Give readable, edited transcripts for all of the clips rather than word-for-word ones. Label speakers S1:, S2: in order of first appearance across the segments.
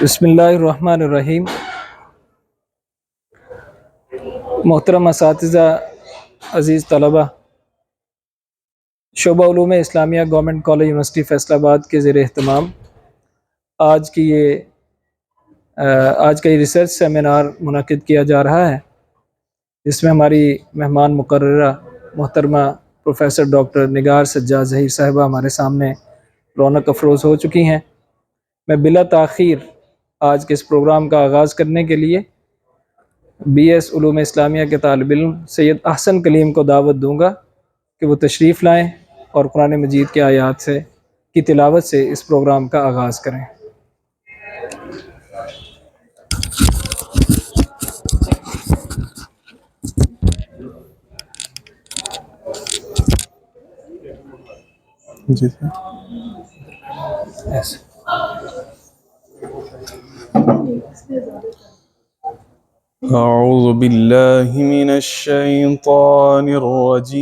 S1: بسم اللہ الرحمن الرحیم۔ محترم اساتذہ، عزیز طلبہ، شعبہ علوم اسلامیہ گورنمنٹ کالج یونیورسٹی فیصل آباد کے زیر اہتمام آج کا یہ ریسرچ سیمینار منعقد کیا جا رہا ہے، جس میں ہماری مہمان مقررہ محترمہ پروفیسر ڈاکٹر نگار سجاد ظہیر صاحبہ ہمارے سامنے رونق افروز ہو چکی ہیں۔ میں بلا تاخیر آج کے اس پروگرام کا آغاز کرنے کے لیے بی ایس علوم اسلامیہ کے طالب علم سید احسن کلیم کو دعوت دوں گا کہ وہ تشریف لائیں اور قرآن مجید کے آیات کی تلاوت سے اس پروگرام کا آغاز کریں۔
S2: جی سر۔ اعوذ باللہ من الشیطان الرجیم۔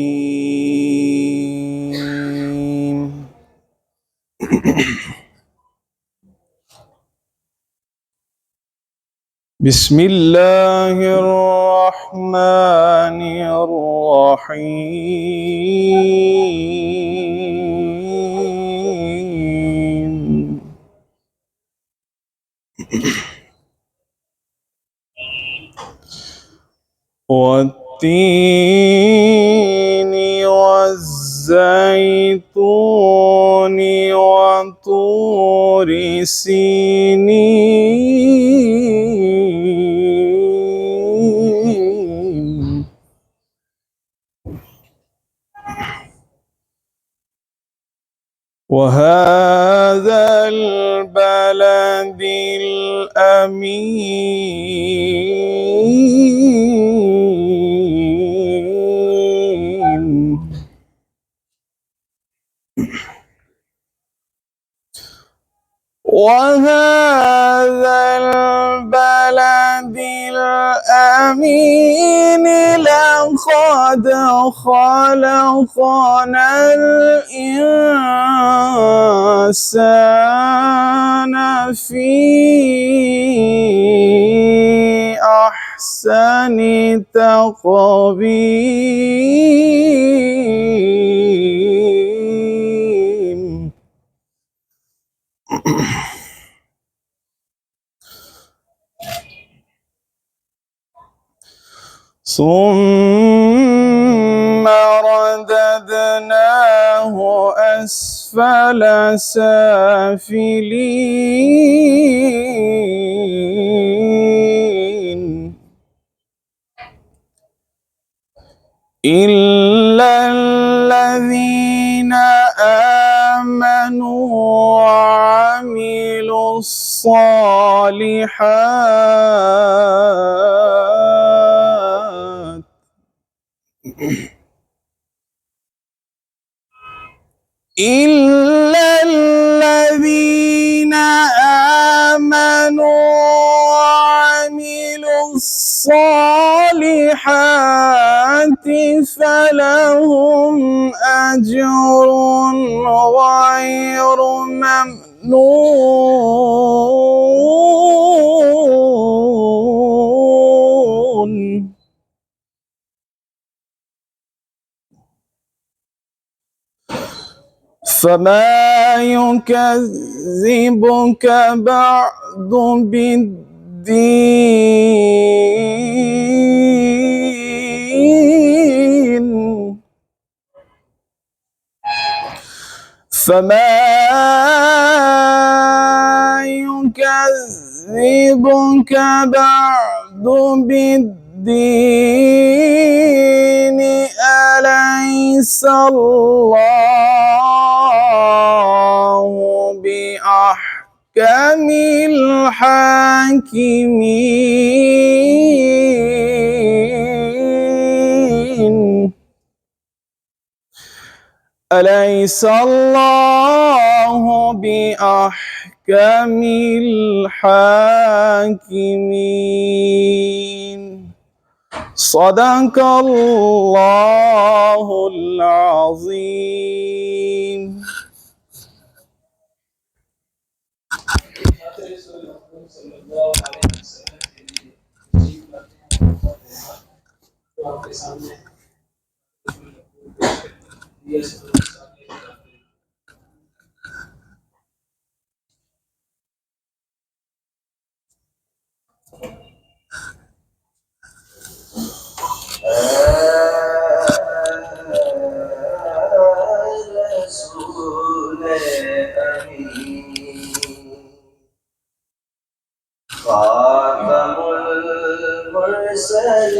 S2: بسم اللہ الرحمن الرحیم۔ والتین والزیتون وطور سینین وهذا البلد الأمين وهذا البلد الأمين لقد خلقنا الإنسان في أحسن تقويم ثم رددناه أسفل سافلين إلا الذين آمنوا وعملوا الصالحات إلا الذين آمنوا وعملوا الصالحات فلهم أجر غير ممنون فما يكذبك بعد بالدين فما يكذبك بعد بالدين أليس الله بأحكم الحاكمين أليس الله بأحكم الحاكمين صدق الله العظيم۔
S1: آپ کے سامنے
S3: رسول امین خاتم المرسلین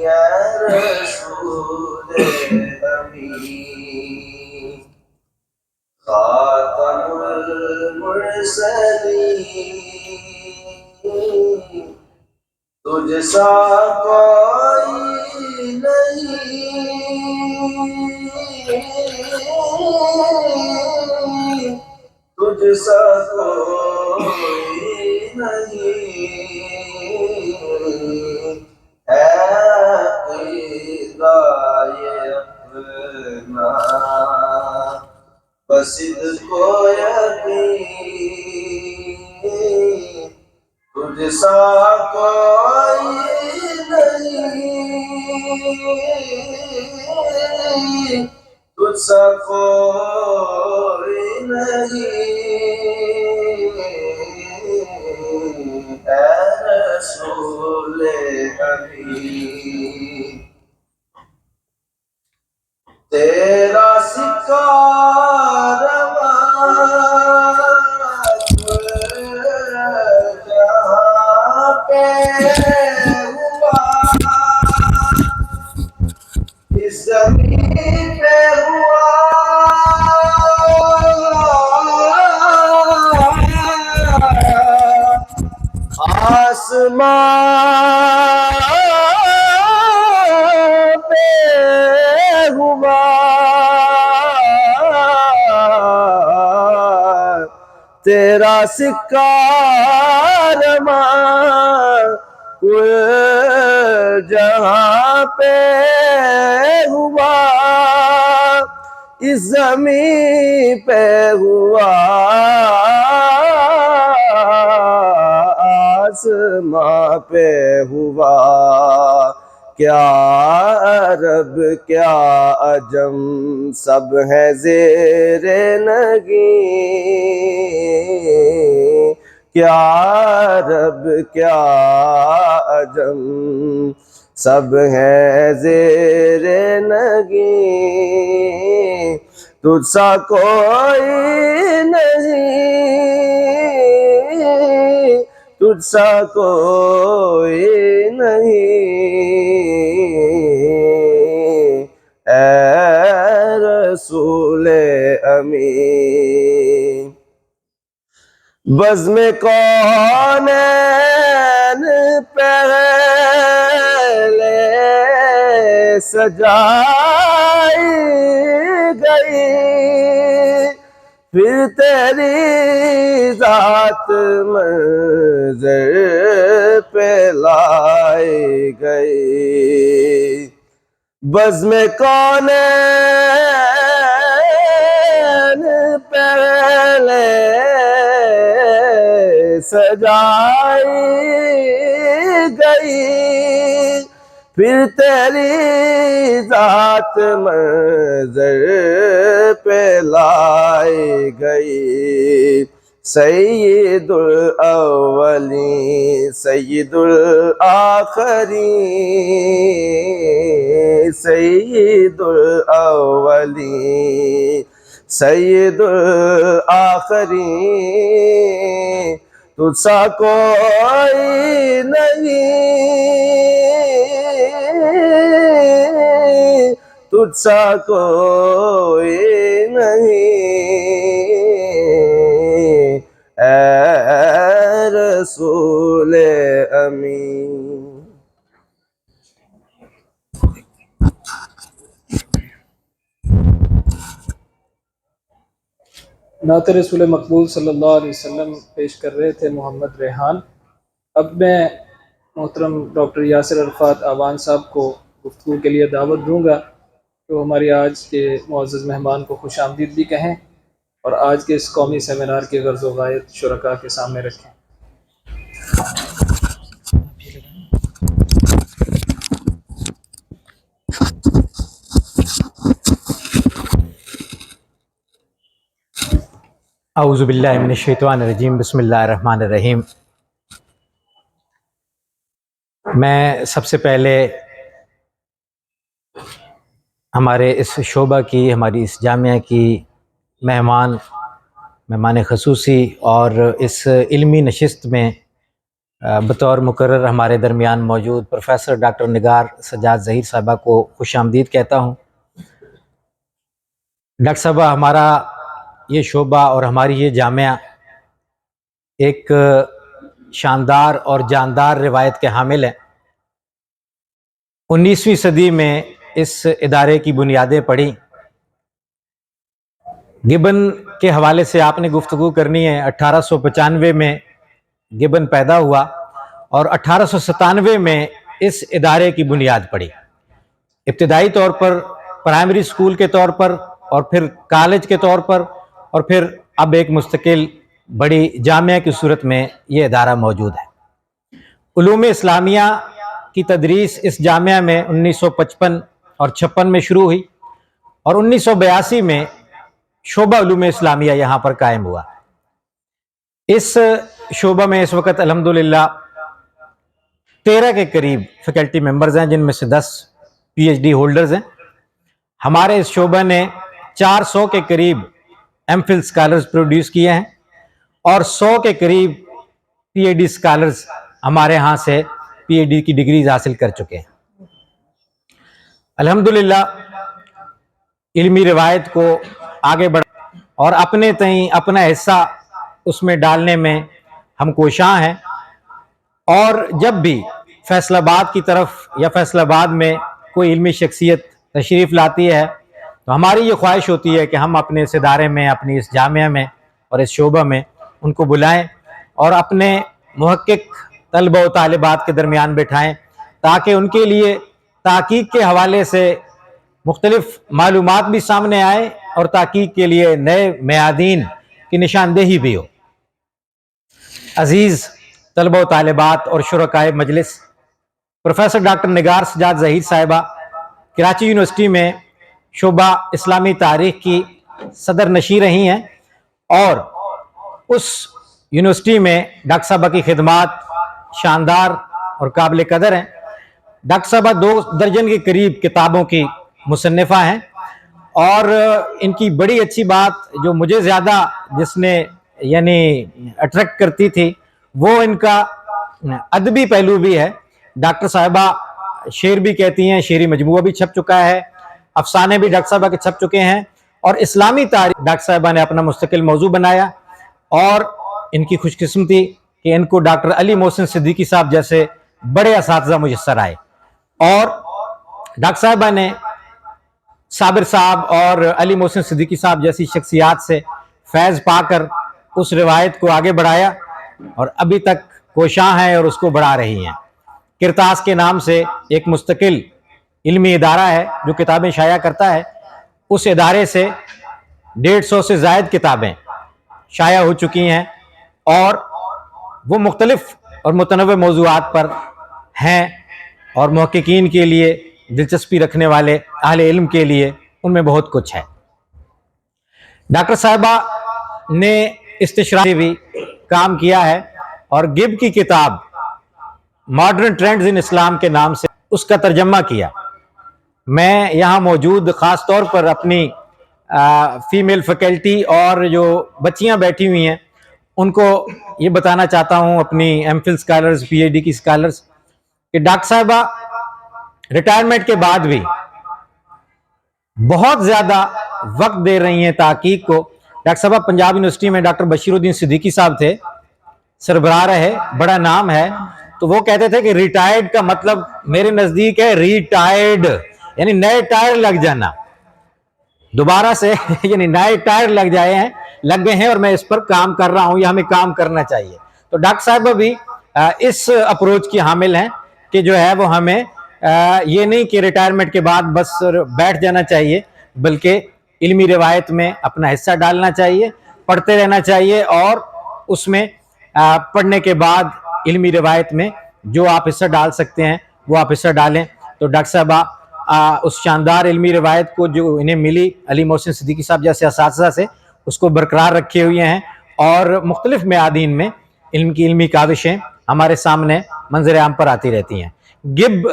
S3: یا رسول امین خاتم المرسلین تجھ سا کوئی نہیں تجھ سا کوئی نہیں ہے عقیدہ یہ اپنا بصدق و یقین تجھ سا کوئی نہیں تجھ سا کوئی نہیں اے رسول امین تیرا سکہ رواں جہاں پہ ہوا اس زمین پہ ہوا آسمان پہ ہوا تیرا سکہ رواں جہاں پہ ہوا اس زمین پہ ہوا آسمان پہ ہوا کیا عرب کیا عجم سب ہے زیر نگیں کیا عرب کیا عجم سب ہے زیر نگیں تجھ سا کوئی نہیں تجھ سا کوئی نہیں اے رسول امین بزم کونین پہلے سجائی گئی پھر تیری ذات منظر پہ لائی گئی بزم کونین پہلے سجائی گئی پھر تیری ذات منظر پہ لائی گئی سید الاولین سید الآخرین سید الاولین سید الآخرین تجھ سا کوئی نہیں تجھ سا کوئی نہیں اے رسول امین
S1: نعت رسول مقبول صلی اللہ علیہ وسلم پیش کر رہے تھے محمد ریحان۔ اب میں محترم ڈاکٹر یاسر عرفات آوان صاحب کو گفتگو کے لیے دعوت دوں گا تو ہماری آج کے معزز مہمان کو خوش آمدید بھی کہیں اور آج کے اس قومی سیمینار کی غرض و غایت شرکاء کے سامنے رکھیں۔
S4: اعوذ باللہ من الشیطان الرجیم، بسم اللہ الرحمن الرحیم۔ میں سب سے پہلے ہمارے اس شعبہ کی، ہماری اس جامعہ کی مہمان خصوصی اور اس علمی نشست میں بطور مقرر ہمارے درمیان موجود پروفیسر ڈاکٹر نگار سجاد ظہیر صاحبہ کو خوش آمدید کہتا ہوں۔ ڈاکٹر صاحبہ، ہمارا یہ شعبہ اور ہماری یہ جامعہ ایک شاندار اور جاندار روایت کے حامل ہے۔ 19ویں صدی میں اس ادارے کی بنیادیں پڑیں۔ گبن کے حوالے سے آپ نے گفتگو کرنی ہے۔ 1895 میں گبن پیدا ہوا اور 1897 میں اس ادارے کی بنیاد پڑی، ابتدائی طور پر پرائمری سکول کے طور پر، اور پھر کالج کے طور پر، اور پھر اب ایک مستقل بڑی جامعہ کی صورت میں یہ ادارہ موجود ہے۔ علوم اسلامیہ کی تدریس اس جامعہ میں 1955 اور 56 میں شروع ہوئی، اور 1982 میں شعبہ علوم اسلامیہ یہاں پر قائم ہوا۔ اس شعبہ میں اس وقت الحمدللہ 13 کے قریب فیکلٹی ممبرز ہیں، جن میں سے 10 پی ایچ ڈی ہولڈرز ہیں۔ ہمارے اس شعبہ نے 400 کے قریب ایم فل اسکالرز پروڈیوس کیے ہیں، اور 100 کے قریب پی ایچ ڈی اسکالرز ہمارے ہاں سے پی ایچ ڈی کی ڈگریز حاصل کر چکے ہیں۔ الحمدللہ علمی روایت کو آگے بڑھا اور اپنے تئیں اپنا حصہ اس میں ڈالنے میں ہم کوشاں ہیں، اور جب بھی فیصل آباد کی طرف یا فیصل آباد میں کوئی علمی شخصیت تشریف لاتی ہے تو ہماری یہ خواہش ہوتی ہے کہ ہم اپنے اس ادارے میں، اپنی اس جامعہ میں اور اس شعبہ میں ان کو بلائیں اور اپنے محقق طلبہ و طالبات کے درمیان بٹھائیں، تاکہ ان کے لیے تحقیق کے حوالے سے مختلف معلومات بھی سامنے آئیں اور تحقیق کے لیے نئے میادین کی نشاندہی بھی ہو۔ عزیز طلبہ و طالبات اور شرکائے مجلس، پروفیسر ڈاکٹر نگار سجاد ظہیر صاحبہ کراچی یونیورسٹی میں شعبہ اسلامی تاریخ کی صدر نشین رہی ہیں، اور اس یونیورسٹی میں ڈاکٹر صاحبہ کی خدمات شاندار اور قابل قدر ہیں۔ ڈاکٹر صاحبہ 2 درجن کے قریب کتابوں کی مصنفہ ہیں، اور ان کی بڑی اچھی بات جو مجھے زیادہ جس نے یعنی اٹریکٹ کرتی تھی، وہ ان کا ادبی پہلو بھی ہے۔ ڈاکٹر صاحبہ شعر بھی کہتی ہیں، شعری مجموعہ بھی چھپ چکا ہے، افسانے بھی ڈاکٹر صاحبہ کے چھپ چکے ہیں، اور اسلامی تاریخ ڈاکٹر صاحبہ نے اپنا مستقل موضوع بنایا، اور ان کی خوش قسمتی کہ ان کو ڈاکٹر علی محسن صدیقی صاحب جیسے بڑے اساتذہ میسر آئے، اور ڈاکٹر صاحبہ نے صابر صاحب اور علی محسن صدیقی صاحب جیسی شخصیات سے فیض پا کر اس روایت کو آگے بڑھایا، اور ابھی تک کوشاں ہیں اور اس کو بڑھا رہی ہیں۔ کرتاس کے نام سے ایک مستقل علمی ادارہ ہے جو کتابیں شائع کرتا ہے، اس ادارے سے 150 سے زائد کتابیں شائع ہو چکی ہیں، اور وہ مختلف اور متنوع موضوعات پر ہیں، اور محققین کے لیے، دلچسپی رکھنے والے اہل علم کے لیے ان میں بہت کچھ ہے۔ ڈاکٹر صاحبہ نے استشراقی بھی کام کیا ہے، اور گب کی کتاب ماڈرن ٹرینڈز ان اسلام کے نام سے اس کا ترجمہ کیا۔ میں یہاں موجود خاص طور پر اپنی فیمیل فیکلٹی اور جو بچیاں بیٹھی ہوئی ہیں ان کو یہ بتانا چاہتا ہوں، اپنی M Phil scholars, P H D کی اسکالرز، کہ ڈاکٹر صاحبہ ریٹائرمنٹ کے بعد بھی بہت زیادہ وقت دے رہی ہیں تحقیق کو۔ ڈاکٹر صاحبہ پنجاب یونیورسٹی میں ڈاکٹر بشیر الدین صدیقی صاحب تھے، سربراہ رہے، بڑا نام ہے، تو وہ کہتے تھے کہ ریٹائرڈ کا مطلب میرے نزدیک ہے ریٹائرڈ، یعنی نئے ٹائر لگ جانا، دوبارہ سے یعنی نئے ٹائر لگ گئے ہیں اور میں اس پر کام کر رہا ہوں، یا ہمیں کام کرنا چاہیے۔ تو ڈاکٹر صاحبہ بھی اس اپروچ کی حامل ہیں کہ جو ہے وہ ہمیں یہ نہیں کہ ریٹائرمنٹ کے بعد بس بیٹھ جانا چاہیے، بلکہ علمی روایت میں اپنا حصہ ڈالنا چاہیے, پڑھتے رہنا چاہیے, اور اس میں پڑھنے کے بعد علمی روایت میں جو آپ حصہ ڈال سکتے ہیں وہ آپ حصہ ڈالیں. تو ڈاکٹر صاحبہ اس شاندار علمی روایت کو جو انہیں ملی علی محسن صدیقی صاحب جیسے اساتذہ سے, اس کو برقرار رکھے ہوئے ہیں, اور مختلف میادین میں علم کی علمی کاوشیں ہمارے سامنے منظر عام پر آتی رہتی ہیں. گب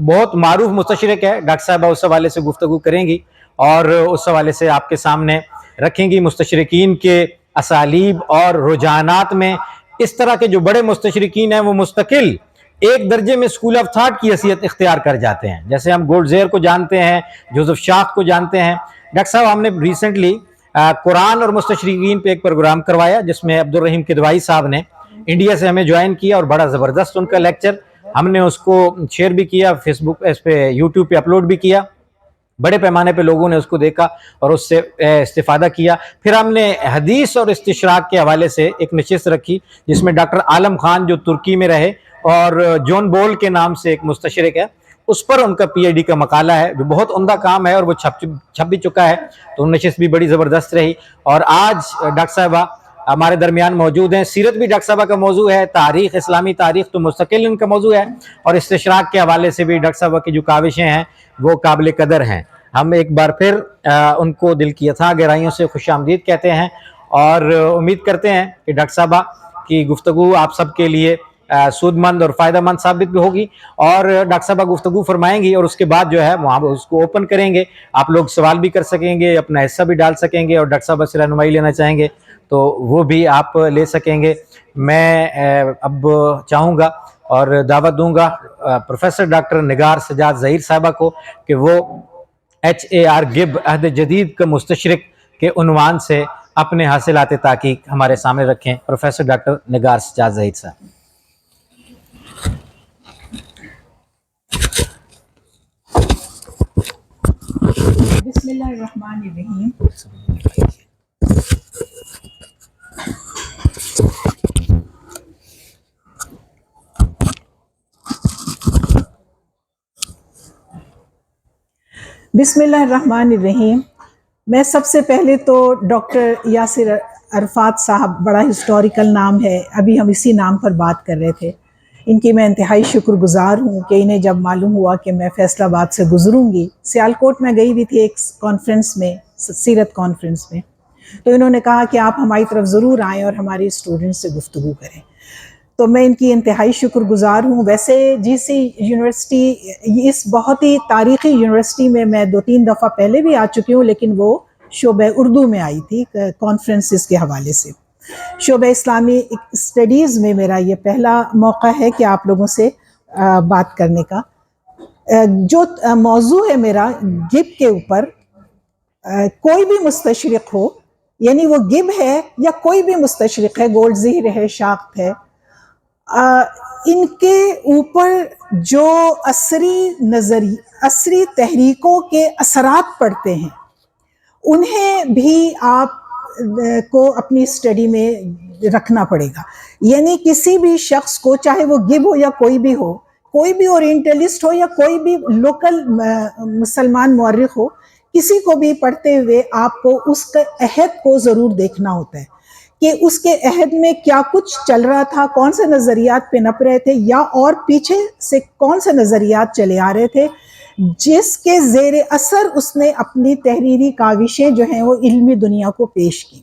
S4: بہت معروف مستشرق ہے, ڈاکٹر صاحبہ اس حوالے سے گفتگو کریں گی اور اس حوالے سے آپ کے سامنے رکھیں گی مستشرقین کے اسالیب اور رجحانات میں. اس طرح کے جو بڑے مستشرقین ہیں وہ مستقل ایک درجے میں اسکول آف تھاٹ کی حیثیت اختیار کر جاتے ہیں, جیسے ہم گولڈزیر کو جانتے ہیں, جوزف شاخ کو جانتے ہیں. ڈاکٹر صاحب ہم نے ریسنٹلی قرآن اور مستشرقین پہ ایک پروگرام کروایا جس میں عبدالرحیم کدوائی صاحب نے انڈیا سے ہمیں جوائن کیا, اور بڑا زبردست ان کا لیکچر, ہم نے اس کو شیئر بھی کیا, فیس بک اس پہ یوٹیوب پہ اپلوڈ بھی کیا. بڑے پیمانے پہ لوگوں نے اس کو دیکھا اور اس سے استفادہ کیا. پھر ہم نے حدیث اور استشراق کے حوالے سے ایک نشست رکھی جس میں ڈاکٹر عالم خان جو ترکی میں رہے اور جون بول کے نام سے ایک مستشرق ہے, اس پر ان کا پی ایچ ڈی کا مقالہ ہے جو بہت عمدہ کام ہے اور وہ چھپ بھی چکا ہے. تو نشست بھی بڑی زبردست رہی. اور آج ڈاکٹر صاحبہ ہمارے درمیان موجود ہیں. سیرت بھی ڈاکٹر صاحبہ کا موضوع ہے, تاریخ, اسلامی تاریخ تو مستقل ان کا موضوع ہے, اور استشراق کے حوالے سے بھی ڈاکٹر صاحبہ کی جو کاوشیں ہیں وہ قابل قدر ہیں. ہم ایک بار پھر ان کو دل کی اتھاہ گہرائیوں سے خوش آمدید کہتے ہیں, اور امید کرتے ہیں کہ ڈاکٹر صاحبہ کی گفتگو آپ سب کے لیے سود مند اور فائدہ مند ثابت بھی ہوگی. اور ڈاکٹر صاحبہ گفتگو فرمائیں گی اور اس کے بعد جو ہے وہاں اس کو اوپن کریں گے, آپ لوگ سوال بھی کر سکیں گے, اپنا حصہ بھی ڈال سکیں گے, اور ڈاکٹر صاحبہ سے رہنمائی لینا چاہیں گے تو وہ بھی آپ لے سکیں گے. میں اب چاہوں گا اور دعوت دوں گا پروفیسر ڈاکٹر نگار سجاد ظہیر صاحبہ کو کہ وہ HAR گب عہد جدید کا مستشرق کے عنوان سے اپنے حاصلات تحقیق ہمارے سامنے رکھیں. پروفیسر ڈاکٹر نگار سجاد ظہیر صاحب.
S5: بسم اللہ الرحمن الرحیم. بسم اللہ الرحمن الرحیم. میں سب سے پہلے تو ڈاکٹر یاسر عرفات صاحب, بڑا ہسٹوریکل نام ہے, ابھی ہم اسی نام پر بات کر رہے تھے, ان کی میں انتہائی شکر گزار ہوں کہ انہیں جب معلوم ہوا کہ میں فیصل آباد سے گزروں گی, سیالکوٹ میں گئی ہوئی تھی ایک کانفرنس میں, سیرت کانفرنس میں, تو انہوں نے کہا کہ آپ ہماری طرف ضرور آئیں اور ہمارے اسٹوڈنٹ سے گفتگو کریں. تو میں ان کی انتہائی شکر گزار ہوں. ویسے GC یونیورسٹی اس بہت ہی تاریخی یونیورسٹی میں 2-3 دفعہ پہلے بھی آ چکی ہوں, لیکن وہ شعبہ اردو میں آئی تھی کانفرنسز کے حوالے سے. شعبہ اسلامی اسٹڈیز میں میرا یہ پہلا موقع ہے کہ آپ لوگوں سے بات کرنے کا. جو موضوع ہے میرا گب کے اوپر, کوئی بھی مستشرق ہو, یعنی وہ گب ہے یا کوئی بھی مستشرق ہے, گولڈزیر ہے, شاخت ہے, ان کے اوپر جو عصری تحریکوں کے اثرات پڑتے ہیں انہیں بھی آپ کو اپنی اسٹڈی میں رکھنا پڑے گا. یعنی کسی بھی شخص کو, چاہے وہ گب ہو یا کوئی بھی ہو, کوئی بھی اورینٹلسٹ ہو یا کوئی بھی لوکل مسلمان مورخ ہو, کسی کو بھی پڑھتے ہوئے آپ کو اس کے عہد کو ضرور دیکھنا ہوتا ہے کہ اس کے عہد میں کیا کچھ چل رہا تھا, کون سے نظریات پہ نپ رہے تھے, یا اور پیچھے سے کون سے نظریات چلے آ رہے تھے جس کے زیر اثر اس نے اپنی تحریری کاوشیں جو ہیں وہ علمی دنیا کو پیش کی.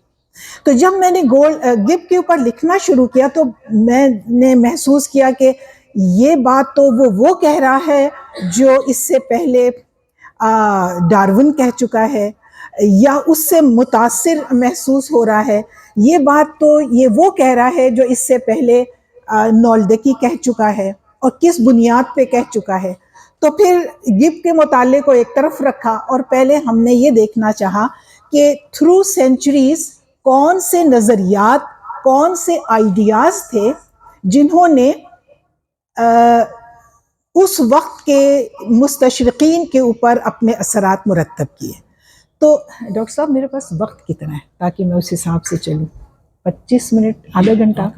S5: تو جب میں نے گب کے اوپر لکھنا شروع کیا تو میں نے محسوس کیا کہ یہ بات تو وہ کہہ رہا ہے جو اس سے پہلے ڈارون کہہ چکا ہے, یا اس سے متاثر محسوس ہو رہا ہے. یہ بات تو وہ کہہ رہا ہے جو اس سے پہلے نولدکی کہہ چکا ہے, اور کس بنیاد پہ کہہ چکا ہے. تو پھر گب کے مطالعے کو ایک طرف رکھا, اور پہلے ہم نے یہ دیکھنا چاہا کہ تھرو سینچریز کون سے نظریات, کون سے آئیڈیاز تھے جنہوں نے اس وقت کے مستشرقین کے اوپر اپنے اثرات مرتب کیے. تو ڈاکٹر صاحب میرے پاس وقت کتنا ہے تاکہ میں اس حساب سے چلوں؟ 25 منٹ, آدھا گھنٹہ؟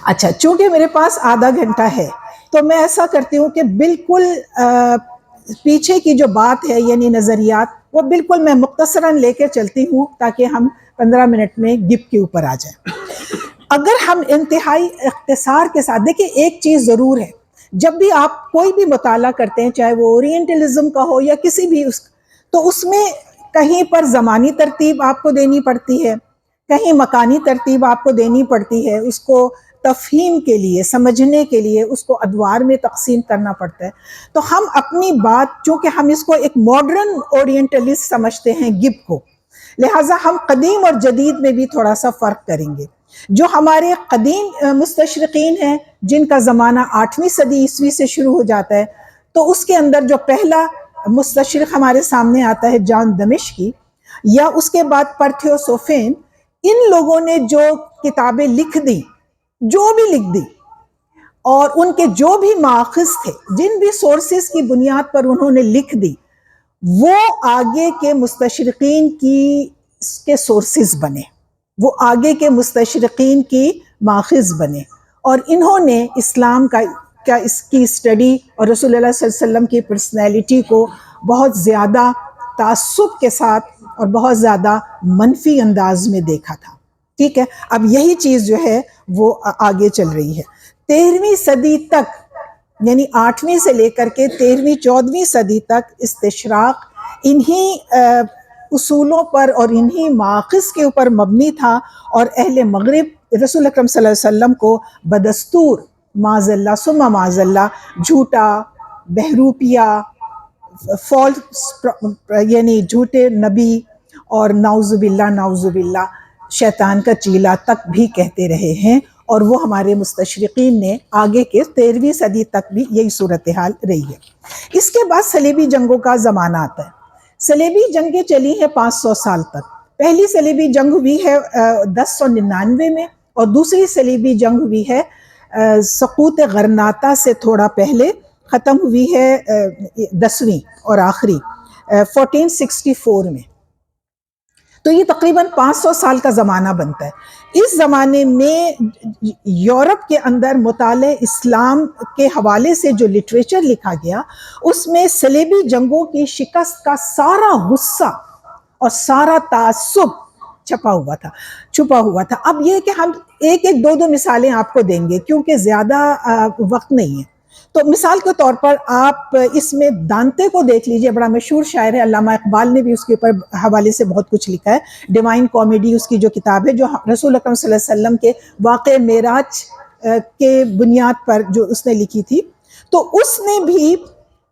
S5: اچھا, چونکہ میرے پاس آدھا گھنٹہ ہے تو میں ایسا کرتی ہوں کہ بالکل پیچھے کی جو بات ہے یعنی نظریات وہ بالکل میں مختصراً لے کے چلتی ہوں تاکہ ہم 15 منٹ میں گپ کے اوپر آ جائیں. اگر ہم انتہائی اختصار کے ساتھ دیکھیں، ایک چیز ضرور ہے، جب بھی آپ کوئی بھی مطالعہ کرتے ہیں، چاہے وہ اورینٹلزم کا ہو یا کسی بھی تو اس میں کہیں پر زمانی ترتیب آپ کو دینی پڑتی ہے، کہیں مکانی ترتیب آپ کو دینی پڑتی ہے، اس کو تفہیم کے لیے، سمجھنے کے لیے اس کو ادوار میں تقسیم کرنا پڑتا ہے. تو ہم اپنی بات، چونکہ ہم اس کو ایک ماڈرن اورینٹلسٹ سمجھتے ہیں گپ کو، لہٰذا ہم قدیم اور جدید میں بھی تھوڑا سا فرق کریں گے. جو ہمارے قدیم مستشرقین ہیں جن کا زمانہ 8ویں صدی عیسوی سے شروع ہو جاتا ہے، تو اس کے اندر جو پہلا مستشرق ہمارے سامنے آتا ہے جان دمشقی، یا اس کے بعد پرتھیوسوفین. ان لوگوں نے جو کتابیں لکھ دی، جو بھی لکھ دی، اور ان کے جو بھی ماخذ تھے، جن بھی سورسز کی بنیاد پر انہوں نے لکھ دی، وہ آگے کے مستشرقین کے سورسز بنے، وہ آگے کے مستشرقین کی ماخذ بنے. اور انہوں نے اسلام کا اس کی اسٹڈی اور رسول اللہ صلی اللہ علیہ وسلم کی پرسنالٹی کو بہت زیادہ تعصب کے ساتھ اور بہت زیادہ منفی انداز میں دیکھا تھا. ٹھیک ہے، اب یہی چیز جو ہے وہ آگے چل رہی ہے. 13ویں صدی تک، یعنی 8ویں سے لے کر کے 13ویں 14ویں صدی تک استشراق انہی اصولوں پر اور انہی ماخذ کے اوپر مبنی تھا، اور اہل مغرب رسول اکرم صلی اللہ علیہ وسلم کو بدستور معاذ اللہ ثم معاذ اللہ جھوٹا، بہروپیہ، فالس، یعنی جھوٹے نبی، اور نعوذ باللہ شیطان کا چیلا تک بھی کہتے رہے ہیں. اور وہ ہمارے مستشرقین نے آگے کے 13ویں صدی تک بھی یہی صورتحال رہی ہے. اس کے بعد صلیبی جنگوں کا زمانہ آتا ہے. صلیبی جنگیں چلی ہیں 500 سال تک. پہلی صلیبی جنگ ہوئی ہے 1099 میں، اور دوسری صلیبی جنگ ہوئی ہے سقوط غرناطہ سے تھوڑا پہلے، ختم ہوئی ہے 10ویں اور آخری 1464 میں. تو یہ تقریباً 500 سال کا زمانہ بنتا ہے. اس زمانے میں یورپ کے اندر مطالعہ اسلام کے حوالے سے جو لٹریچر لکھا گیا، اس میں صلیبی جنگوں کی شکست کا سارا غصہ اور سارا تعصب چھپا ہوا تھا. اب یہ کہ ہم ایک دو مثالیں آپ کو دیں گے کیونکہ زیادہ وقت نہیں ہے. تو مثال کے طور پر آپ اس میں دانتے کو دیکھ لیجئے، بڑا مشہور شاعر ہے، علامہ اقبال نے بھی اس کے اوپر حوالے سے بہت کچھ لکھا ہے. ڈیوائن کامیڈی اس کی جو کتاب ہے، جو رسول اکرم صلی اللہ علیہ وسلم کے واقع معراج کے بنیاد پر جو اس نے لکھی تھی. تو اس نے بھی،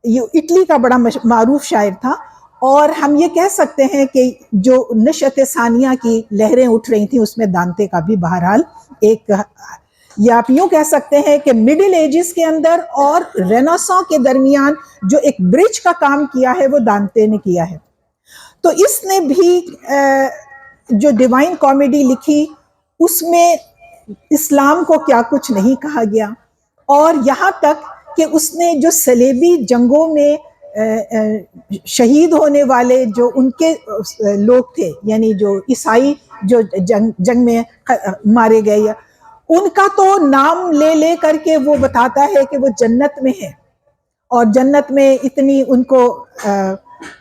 S5: اٹلی کا بڑا معروف شاعر تھا، اور ہم یہ کہہ سکتے ہیں کہ جو نشأت ثانیہ کی لہریں اٹھ رہی تھیں اس میں دانتے کا بھی بہرحال ایک، یا آپ یوں کہہ سکتے ہیں کہ مڈل ایجز کے اندر اور رینیساں کے درمیان جو ایک برج کا کام کیا ہے وہ دانتے نے کیا ہے. تو اس نے بھی جو ڈیوائن کامیڈی لکھی، اس میں اسلام کو کیا کچھ نہیں کہا گیا، اور یہاں تک کہ اس نے جو صلیبی جنگوں میں شہید ہونے والے جو ان کے لوگ تھے، یعنی جو عیسائی جو جنگ میں مارے گئے، ان کا تو نام لے کر کے وہ بتاتا ہے کہ وہ جنت میں ہے، اور جنت میں اتنی ان کو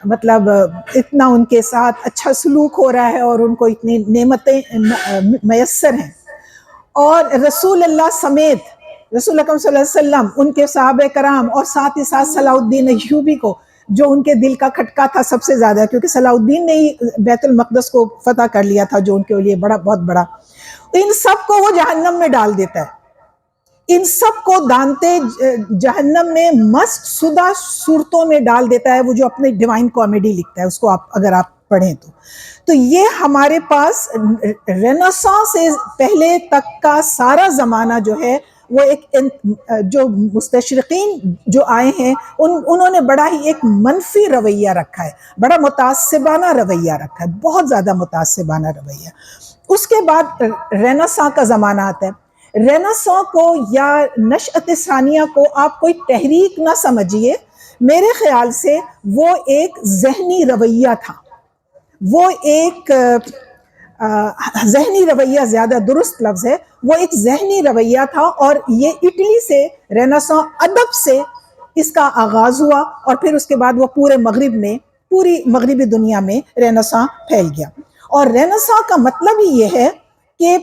S5: مطلب اتنا ان کے ساتھ اچھا سلوک ہو رہا ہے، اور ان کو اتنی نعمتیں میسر ہیں. اور رسول اللہ سمیت رسول اکرم صلی اللہ علیہ وسلم، ان کے صحابہ کرام، اور ساتھ ہی ساتھ صلاح الدین ایوبی کو، جو ان کے دل کا کھٹکا تھا سب سے زیادہ، کیونکہ صلاح الدین نے ہی بیت المقدس کو فتح کر لیا تھا، جو ان کے لیے بہت بڑا. ان سب کو وہ جہنم میں ڈال دیتا ہے. ان سب کو دانتے جہنم میں مست شدہ صورتوں میں ڈال دیتا ہے، وہ جو اپنے ڈیوائن کامیڈی لکھتا ہے، اس کو اگر آپ پڑھیں تو یہ ہمارے پاس رینیساں سے پہلے تک کا سارا زمانہ جو ہے وہ ایک، جو مستشرقین جو آئے ہیں انہوں نے بڑا ہی ایک منفی رویہ رکھا ہے، بڑا متعصبانہ رویہ رکھا ہے، بہت زیادہ متعصبانہ رویہ. اس کے بعد رینیساں کا زمانہ آتا ہے. رینیساں کو یا نشأت ثانیہ کو آپ کوئی تحریک نہ سمجھیے، میرے خیال سے وہ ایک ذہنی رویہ تھا. وہ ایک ذہنی رویہ زیادہ درست لفظ ہے، وہ ایک ذہنی رویہ تھا. اور یہ اٹلی سے رینیساں ادب سے اس کا آغاز ہوا، اور پھر اس کے بعد وہ پورے مغرب میں پوری مغربی دنیا میں رینیساں پھیل گیا. اور رینیساں کا مطلب ہی یہ ہے کہ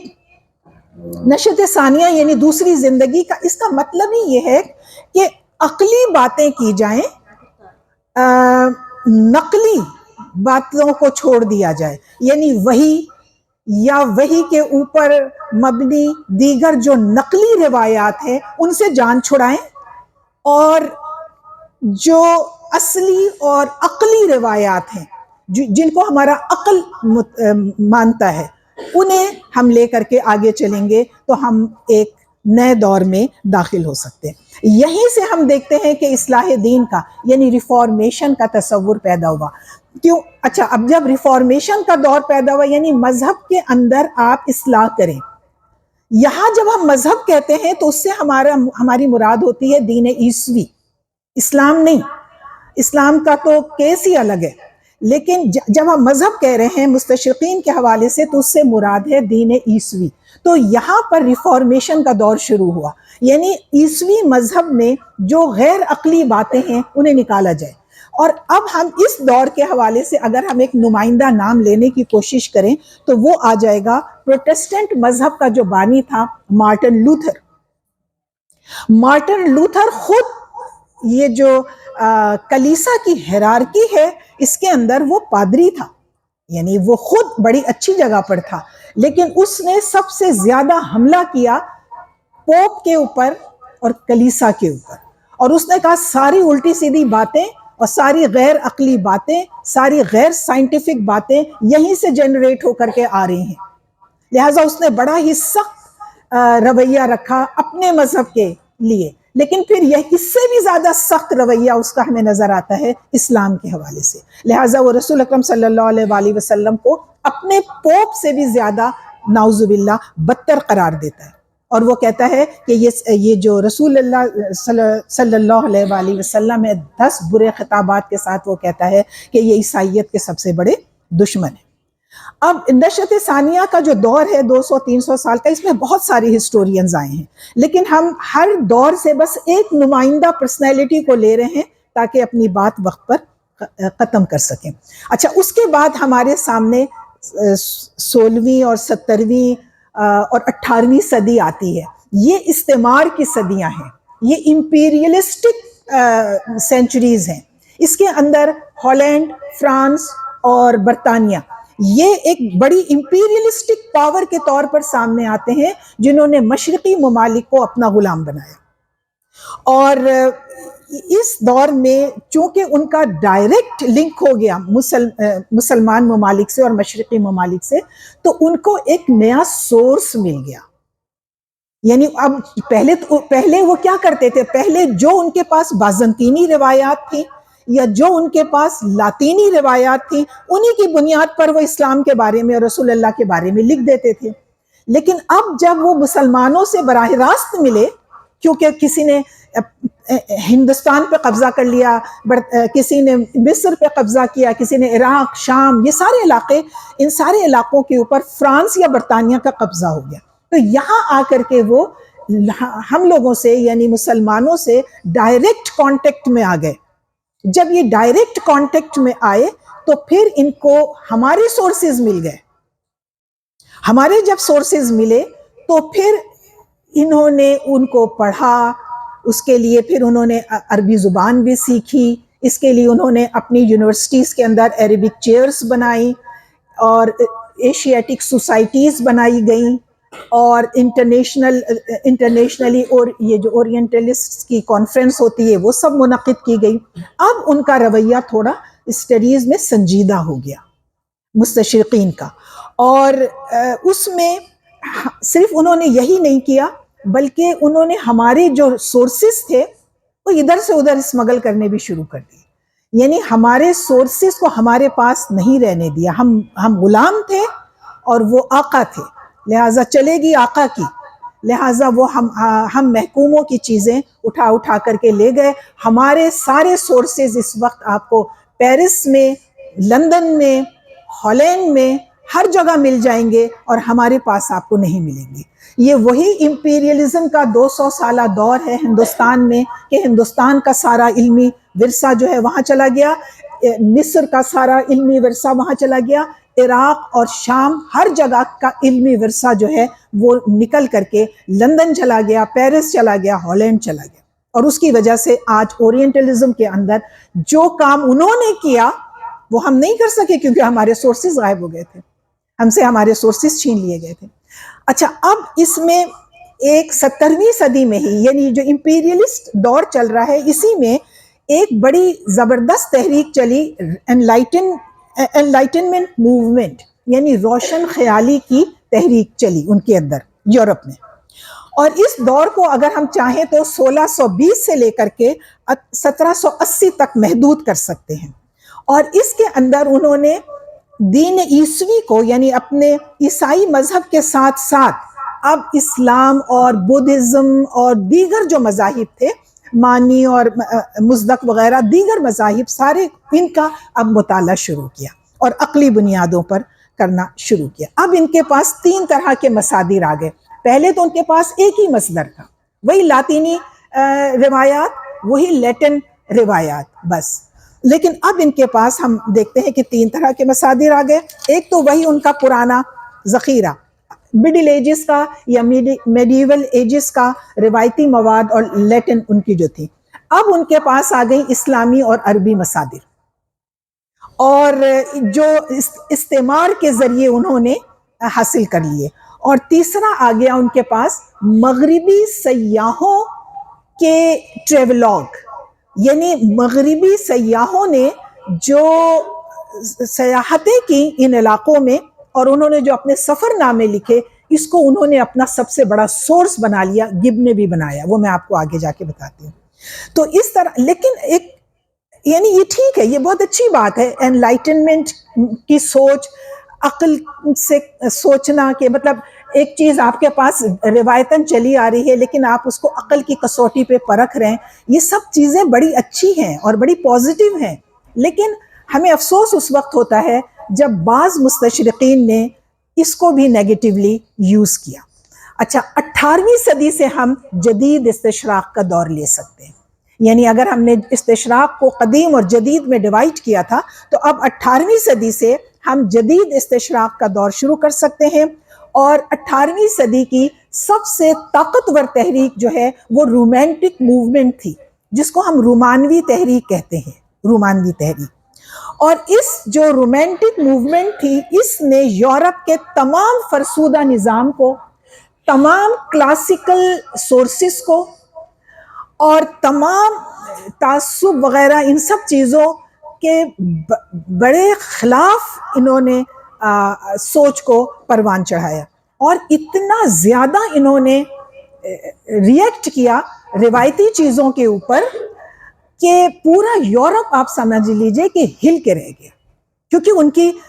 S5: نشأت ثانیہ یعنی دوسری زندگی کا، اس کا مطلب ہی یہ ہے کہ عقلی باتیں کی جائیں، نقلی باتوں کو چھوڑ دیا جائے. یعنی وحی یا وحی کے اوپر مبنی دیگر جو نقلی روایات ہیں ان سے جان چھڑائیں، اور جو اصلی اور عقلی روایات ہیں جن کو ہمارا عقل مانتا ہے انہیں ہم لے کر کے آگے چلیں گے تو ہم ایک نئے دور میں داخل ہو سکتے ہیں. یہیں سے ہم دیکھتے ہیں کہ اصلاح دین کا یعنی ریفارمیشن کا تصور پیدا ہوا. کیوں؟ اچھا، اب جب ریفارمیشن کا دور پیدا ہوا یعنی مذہب کے اندر آپ اصلاح کریں. یہاں جب ہم مذہب کہتے ہیں تو اس سے ہماری مراد ہوتی ہے دین عیسوی، اسلام نہیں. اسلام کا تو کیس ہی الگ ہے، لیکن جب ہم مذہب کہہ رہے ہیں مستشرقین کے حوالے سے تو اس سے مراد ہے دین عیسوی. تو یہاں پر ریفارمیشن کا دور شروع ہوا، یعنی عیسوی مذہب میں جو غیر عقلی باتیں ہیں انہیں نکالا جائے. اور اب ہم اس دور کے حوالے سے اگر ہم ایک نمائندہ نام لینے کی کوشش کریں تو وہ آ جائے گا پروٹسٹنٹ مذہب کا جو بانی تھا مارٹن لوتھر. مارٹن لوتھر خود یہ جو کلیسا کی ہیرارکی ہے اس کے اندر وہ پادری تھا، یعنی وہ خود بڑی اچھی جگہ پر تھا، لیکن اس نے سب سے زیادہ حملہ کیا پوپ کے اوپر اور کلیسا کے اوپر. اور اس نے کہا ساری الٹی سیدھی باتیں اور ساری غیر عقلی باتیں، ساری غیر سائنٹیفک باتیں یہیں سے جنریٹ ہو کر کے آ رہی ہیں. لہٰذا اس نے بڑا ہی سخت رویہ رکھا اپنے مذہب کے لیے. لیکن پھر یہ اس سے بھی زیادہ سخت رویہ اس کا ہمیں نظر آتا ہے اسلام کے حوالے سے. لہٰذا وہ رسول اکرم صلی اللہ علیہ وآلہ وسلم کو اپنے پوپ سے بھی زیادہ نعوذ باللہ بدتر قرار دیتا ہے، اور وہ کہتا ہے کہ یہ جو رسول اللہ صلی اللہ علیہ وآلہ وسلم ہے 10 برے خطابات کے ساتھ وہ کہتا ہے کہ یہ عیسائیت کے سب سے بڑے دشمن ہیں. اب نشأت ثانیہ کا جو دور ہے 200-300 سال کا، اس میں بہت ساری ہسٹورینز آئے ہیں، لیکن ہم ہر دور سے بس ایک نمائندہ پرسنالٹی کو لے رہے ہیں تاکہ اپنی بات وقت پر ختم کر سکیں. اچھا، اس کے بعد ہمارے سامنے 16ویں اور 17ویں اور 18ویں صدی آتی ہے. یہ استعمار کی صدیاں ہیں، یہ امپیریلسٹک سینچریز ہیں. اس کے اندر ہالینڈ، فرانس اور برطانیہ یہ ایک بڑی امپیریلسٹک پاور کے طور پر سامنے آتے ہیں جنہوں نے مشرقی ممالک کو اپنا غلام بنایا. اور اس دور میں چونکہ ان کا ڈائریکٹ لنک ہو گیا مسلمان ممالک سے اور مشرقی ممالک سے، تو ان کو ایک نیا سورس مل گیا. یعنی اب پہلے وہ کیا کرتے تھے؟ پہلے جو ان کے پاس بازنطینی روایات تھیں یا جو ان کے پاس لاطینی روایات تھیں انہی کی بنیاد پر وہ اسلام کے بارے میں اور رسول اللہ کے بارے میں لکھ دیتے تھے. لیکن اب جب وہ مسلمانوں سے براہ راست ملے، کیونکہ کسی نے ہندوستان پہ قبضہ کر لیا، کسی نے مصر پہ قبضہ کیا، کسی نے عراق، شام، یہ سارے علاقے، ان سارے علاقوں کے اوپر فرانس یا برطانیہ کا قبضہ ہو گیا. تو یہاں آ کر کے وہ ہم لوگوں سے یعنی مسلمانوں سے ڈائریکٹ کانٹیکٹ میں آ گئے. جب یہ ڈائریکٹ کانٹیکٹ میں آئے تو پھر ان کو ہمارے سورسز مل گئے. ہمارے جب سورسز ملے تو پھر انہوں نے ان کو پڑھا، اس کے لیے پھر انہوں نے عربی زبان بھی سیکھی، اس کے لیے انہوں نے اپنی یونیورسٹیز کے اندر عربک چیئرز بنائی اور ایشیاٹک سوسائٹیز بنائی گئیں، اور انٹرنیشنلی اور یہ جو اورینٹلسٹ کی کانفرنس ہوتی ہے وہ سب منعقد کی گئی. اب ان کا رویہ تھوڑا اسٹڈیز میں سنجیدہ ہو گیا مستشرقین کا، اور اس میں صرف انہوں نے یہی نہیں کیا بلکہ انہوں نے ہمارے جو سورسز تھے وہ ادھر سے ادھر اسمگل کرنے بھی شروع کر دیے. یعنی ہمارے سورسز کو ہمارے پاس نہیں رہنے دیا. ہم غلام تھے اور وہ آقا تھے، لہٰذا چلے گی آقا کی، لہٰذا وہ ہم محکوموں کی چیزیں اٹھا کر کے لے گئے. ہمارے سارے سورسز اس وقت آپ کو پیرس میں، لندن میں، ہالینڈ میں ہر جگہ مل جائیں گے اور ہمارے پاس آپ کو نہیں ملیں گے. یہ وہی امپیریلزم کا 200 سالہ دور ہے ہندوستان میں کہ ہندوستان کا سارا علمی ورثہ جو ہے وہاں چلا گیا. مصر کا سارا علمی ورثہ وہاں چلا گیا، عراق اور شام ہر جگہ کا علمی ورثہ جو ہے وہ نکل کر کے لندن چلا گیا، پیرس چلا گیا، ہالینڈ چلا گیا. اور اس کی وجہ سے آج اورینٹلزم کے اندر جو کام انہوں نے کیا وہ ہم نہیں کر سکے، کیونکہ ہمارے سورسز غائب ہو گئے تھے، ہم سے ہمارے سورسز چھین لیے گئے تھے. اچھا، اب اس میں ایک 17ویں صدی میں ہی، یعنی جو امپیریلسٹ دور چل رہا ہے، اسی میں ایک بڑی زبردست تحریک چلی، انلائٹنمنٹ موومنٹ، یعنی روشن خیالی کی تحریک چلی ان کے اندر یورپ میں. اور اس دور کو اگر ہم چاہیں تو 1620 سے لے کر کے 1780 تک محدود کر سکتے ہیں. اور اس کے اندر انہوں نے دین عیسوی کو، یعنی اپنے عیسائی مذہب کے ساتھ ساتھ اب اسلام اور بدھزم اور دیگر جو مذاہب تھے، مانی اور مزدق وغیرہ دیگر مذاہب، سارے ان کا اب مطالعہ شروع کیا اور عقلی بنیادوں پر کرنا شروع کیا. اب ان کے پاس 3 طرح کے مصادر آ گئے. پہلے تو ان کے پاس ایک ہی مصدر تھا، وہی لاطینی روایات، وہی لیٹن روایات بس. لیکن اب ان کے پاس ہم دیکھتے ہیں کہ 3 طرح کے مصادر آ گئے. ایک تو وہی ان کا پرانا ذخیرہ، مڈل ایجز کا یا میڈیول ایجز کا روایتی مواد اور لیٹن ان کی جو تھی. اب ان کے پاس آ گئی اسلامی اور عربی مصادر، اور جو استعمار کے ذریعے انہوں نے حاصل کر لیے. اور تیسرا آ گیا ان کے پاس مغربی سیاحوں کے ٹریولاگ، یعنی مغربی سیاحوں نے جو سیاحتیں کی ان علاقوں میں اور انہوں نے جو اپنے سفر نامے لکھے، اس کو انہوں نے اپنا سب سے بڑا سورس بنا لیا. گبن نے بھی بنایا، وہ میں آپ کو آگے جا کے بتاتی ہوں. تو اس طرح، لیکن ایک یعنی یہ ٹھیک ہے، یہ بہت اچھی بات ہے، انلائٹنمنٹ کی سوچ، عقل سے سوچنا، کہ مطلب ایک چیز آپ کے پاس روایتاً چلی آ رہی ہے لیکن آپ اس کو عقل کی کسوٹی پہ پرکھ رہے ہیں. یہ سب چیزیں بڑی اچھی ہیں اور بڑی پازیٹیو ہیں. لیکن ہمیں افسوس اس وقت ہوتا ہے جب بعض مستشرقین نے اس کو بھی نیگیٹیولی یوز کیا. اچھا، 18ویں صدی سے ہم جدید استشراق کا دور لے سکتے ہیں. یعنی اگر ہم نے استشراق کو قدیم اور جدید میں ڈیوائڈ کیا تھا، تو اب 18ویں صدی سے ہم جدید استشراق کا دور شروع کر سکتے ہیں. اور 18ویں صدی کی سب سے طاقتور تحریک جو ہے وہ رومانٹک موومنٹ تھی، جس کو ہم رومانوی تحریک کہتے ہیں، رومانوی تحریک. اور اس جو رومانٹک موومنٹ تھی، اس نے یورپ کے تمام فرسودہ نظام کو، تمام کلاسیکل سورسز کو اور تمام تعصب وغیرہ ان سب چیزوں کے بڑے خلاف انہوں نے سوچ کو پروان چڑھایا. اور اتنا زیادہ انہوں نے ریئیکٹ کیا روایتی چیزوں کے اوپر کہ پورا یورپ آپ سمجھ لیجئے کہ ہل کے رہ گیا، کیونکہ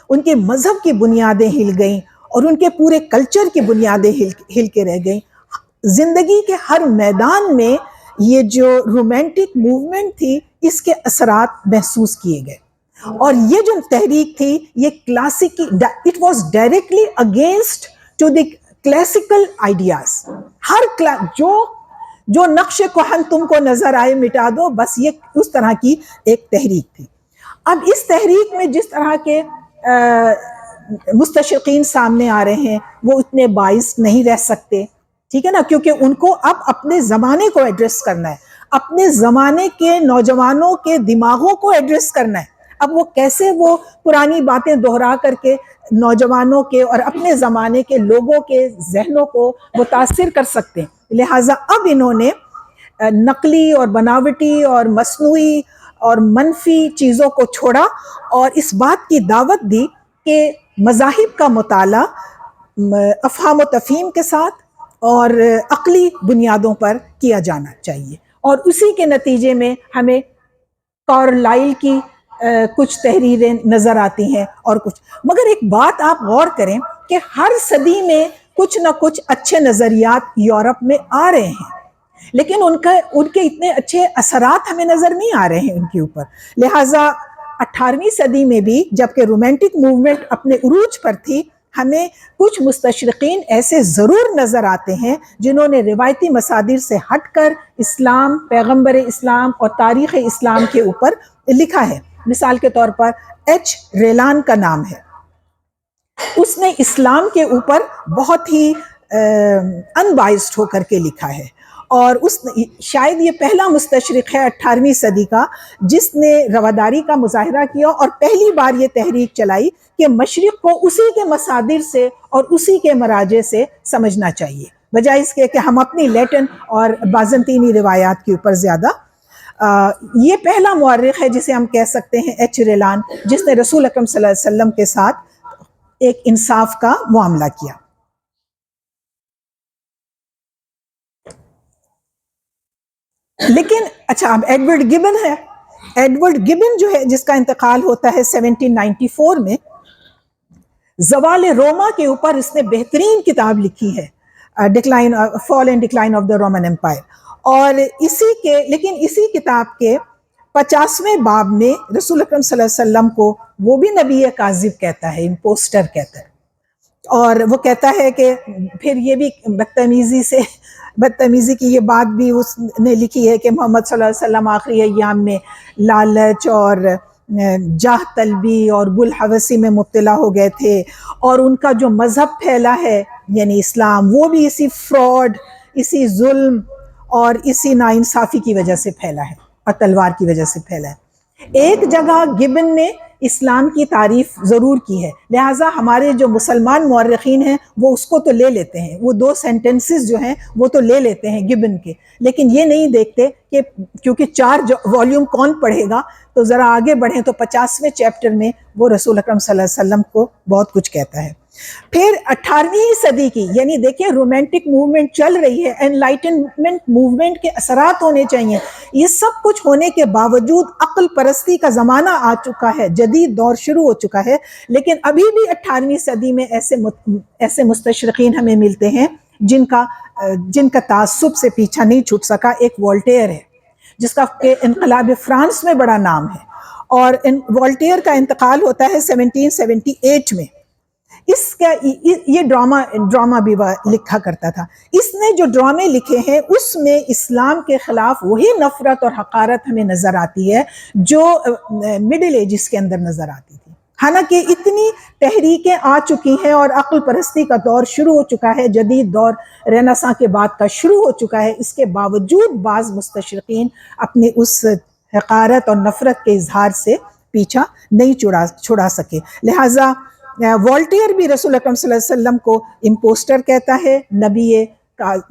S5: ان کے مذہب کی بنیادیں ہل گئیں اور ان کے پورے کلچر کی بنیادیں ہل کے رہ گئیں. زندگی کے ہر میدان میں یہ جو رومانٹک موومنٹ تھی، اس کے اثرات محسوس کیے گئے. اور یہ جو تحریک تھی، یہ کلاسیکی، it was directly against to the classical ideas. ہر جو نقش کہن تم کو نظر آئے مٹا دو، بس یہ اس طرح کی ایک تحریک تھی. اب اس تحریک میں جس طرح کے مستشرقین سامنے آ رہے ہیں، وہ اتنے باعث نہیں رہ سکتے، ٹھیک ہے نا، کیونکہ ان کو اب اپنے زمانے کو ایڈریس کرنا ہے، اپنے زمانے کے نوجوانوں کے دماغوں کو ایڈریس کرنا ہے. اب وہ کیسے وہ پرانی باتیں دہرا کر کے نوجوانوں کے اور اپنے زمانے کے لوگوں کے ذہنوں کو متاثر کر سکتے ہیں. لہٰذا اب انہوں نے نقلی اور بناوٹی اور مصنوعی اور منفی چیزوں کو چھوڑا اور اس بات کی دعوت دی کہ مذاہب کا مطالعہ افہام و تفہیم کے ساتھ اور عقلی بنیادوں پر کیا جانا چاہیے. اور اسی کے نتیجے میں ہمیں کارلائل کی کچھ تحریریں نظر آتی ہیں اور کچھ. مگر ایک بات آپ غور کریں کہ ہر صدی میں کچھ نہ کچھ اچھے نظریات یورپ میں آ رہے ہیں، لیکن ان کے اتنے اچھے اثرات ہمیں نظر نہیں آ رہے ہیں ان کے اوپر. لہٰذا 18ویں صدی میں بھی جبکہ رومانٹک موومنٹ اپنے عروج پر تھی، ہمیں کچھ مستشرقین ایسے ضرور نظر آتے ہیں جنہوں نے روایتی مصادر سے ہٹ کر اسلام، پیغمبر اسلام اور تاریخ اسلام کے اوپر لکھا ہے. مثال کے طور پر ایچ ریلان کا نام ہے. اس نے اسلام کے اوپر بہت ہی انبائسڈ ہو کر کے لکھا ہے، اور شاید یہ پہلا مستشرق ہے 18ویں صدی کا جس نے رواداری کا مظاہرہ کیا اور پہلی بار یہ تحریک چلائی کہ مشرق کو اسی کے مصادر سے اور اسی کے مراجع سے سمجھنا چاہیے، بجائے اس کے کہ ہم اپنی لیٹن اور بازنطینی روایات کے اوپر زیادہ. یہ پہلا مورخ ہے جسے ہم کہہ سکتے ہیں ایچ ریلان، جس نے رسول اکرم صلی اللہ علیہ وسلم کے ساتھ ایک انصاف کا معاملہ کیا. لیکن اچھا، اب ایڈورڈ گبن ہے. ایڈورڈ گبن جو ہے، جس کا انتقال ہوتا ہے 1794 میں، زوال روما کے اوپر اس نے بہترین کتاب لکھی ہے، fall and decline of the Roman empire. اور لیکن اسی کتاب کے 50ویں باب میں رسول اکرم صلی اللہ علیہ وسلم کو وہ بھی نبی کاذب کہتا ہے، امپوسٹر کہتا ہے، اور وہ کہتا ہے کہ پھر یہ بھی بدتمیزی کی یہ بات بھی اس نے لکھی ہے کہ محمد صلی اللہ علیہ وسلم آخری ایام میں لالچ اور جاہ طلبی اور بلحوثی میں مبتلا ہو گئے تھے، اور ان کا جو مذہب پھیلا ہے یعنی اسلام، وہ بھی اسی فراڈ، اسی ظلم اور اسی ناانصافی کی وجہ سے پھیلا ہے اور تلوار کی وجہ سے پھیلا ہے. ایک جگہ گبن نے اسلام کی تعریف ضرور کی ہے، لہٰذا ہمارے جو مسلمان مورخین ہیں وہ اس کو تو لے لیتے ہیں، وہ 2 سینٹنسز جو ہیں وہ تو لے لیتے ہیں گبن کے، لیکن یہ نہیں دیکھتے کہ کیونکہ 4 والیوم کون پڑھے گا، تو ذرا آگے بڑھیں تو 50ویں چیپٹر میں وہ رسول اکرم صلی اللہ علیہ وسلم کو بہت کچھ کہتا ہے. پھر 18ویں صدی کی، یعنی دیکھیں رومانٹک موومنٹ چل رہی ہے، انلائٹنمنٹ موومنٹ کے اثرات ہونے چاہیے، یہ سب کچھ ہونے کے باوجود عقل پرستی کا زمانہ آ چکا ہے، جدید دور شروع ہو چکا ہے. لیکن ابھی بھی 18ویں صدی میں ایسے مستشرقین ہمیں ملتے ہیں جن کا تعصب سے پیچھا نہیں چھوٹ سکا. ایک والٹیئر ہے جس کا انقلاب فرانس میں بڑا نام ہے، اور والٹیئر کا انتقال ہوتا ہے 1778 میں. اس کا یہ ڈراما بھی لکھا کرتا تھا. اس نے جو ڈرامے لکھے ہیں اس میں اسلام کے خلاف وہی نفرت اور حقارت ہمیں نظر آتی ہے جو مڈل ایجز کے اندر نظر آتی تھی. حالانکہ اتنی تحریکیں آ چکی ہیں اور عقل پرستی کا دور شروع ہو چکا ہے، جدید دور رینیسانس کے بعد کا شروع ہو چکا ہے، اس کے باوجود بعض مستشرقین اپنے اس حقارت اور نفرت کے اظہار سے پیچھا نہیں چھڑا سکے. لہٰذا والٹیئر بھی رسول اکرم صلی اللہ علیہ وسلم کو امپوسٹر کہتا ہے،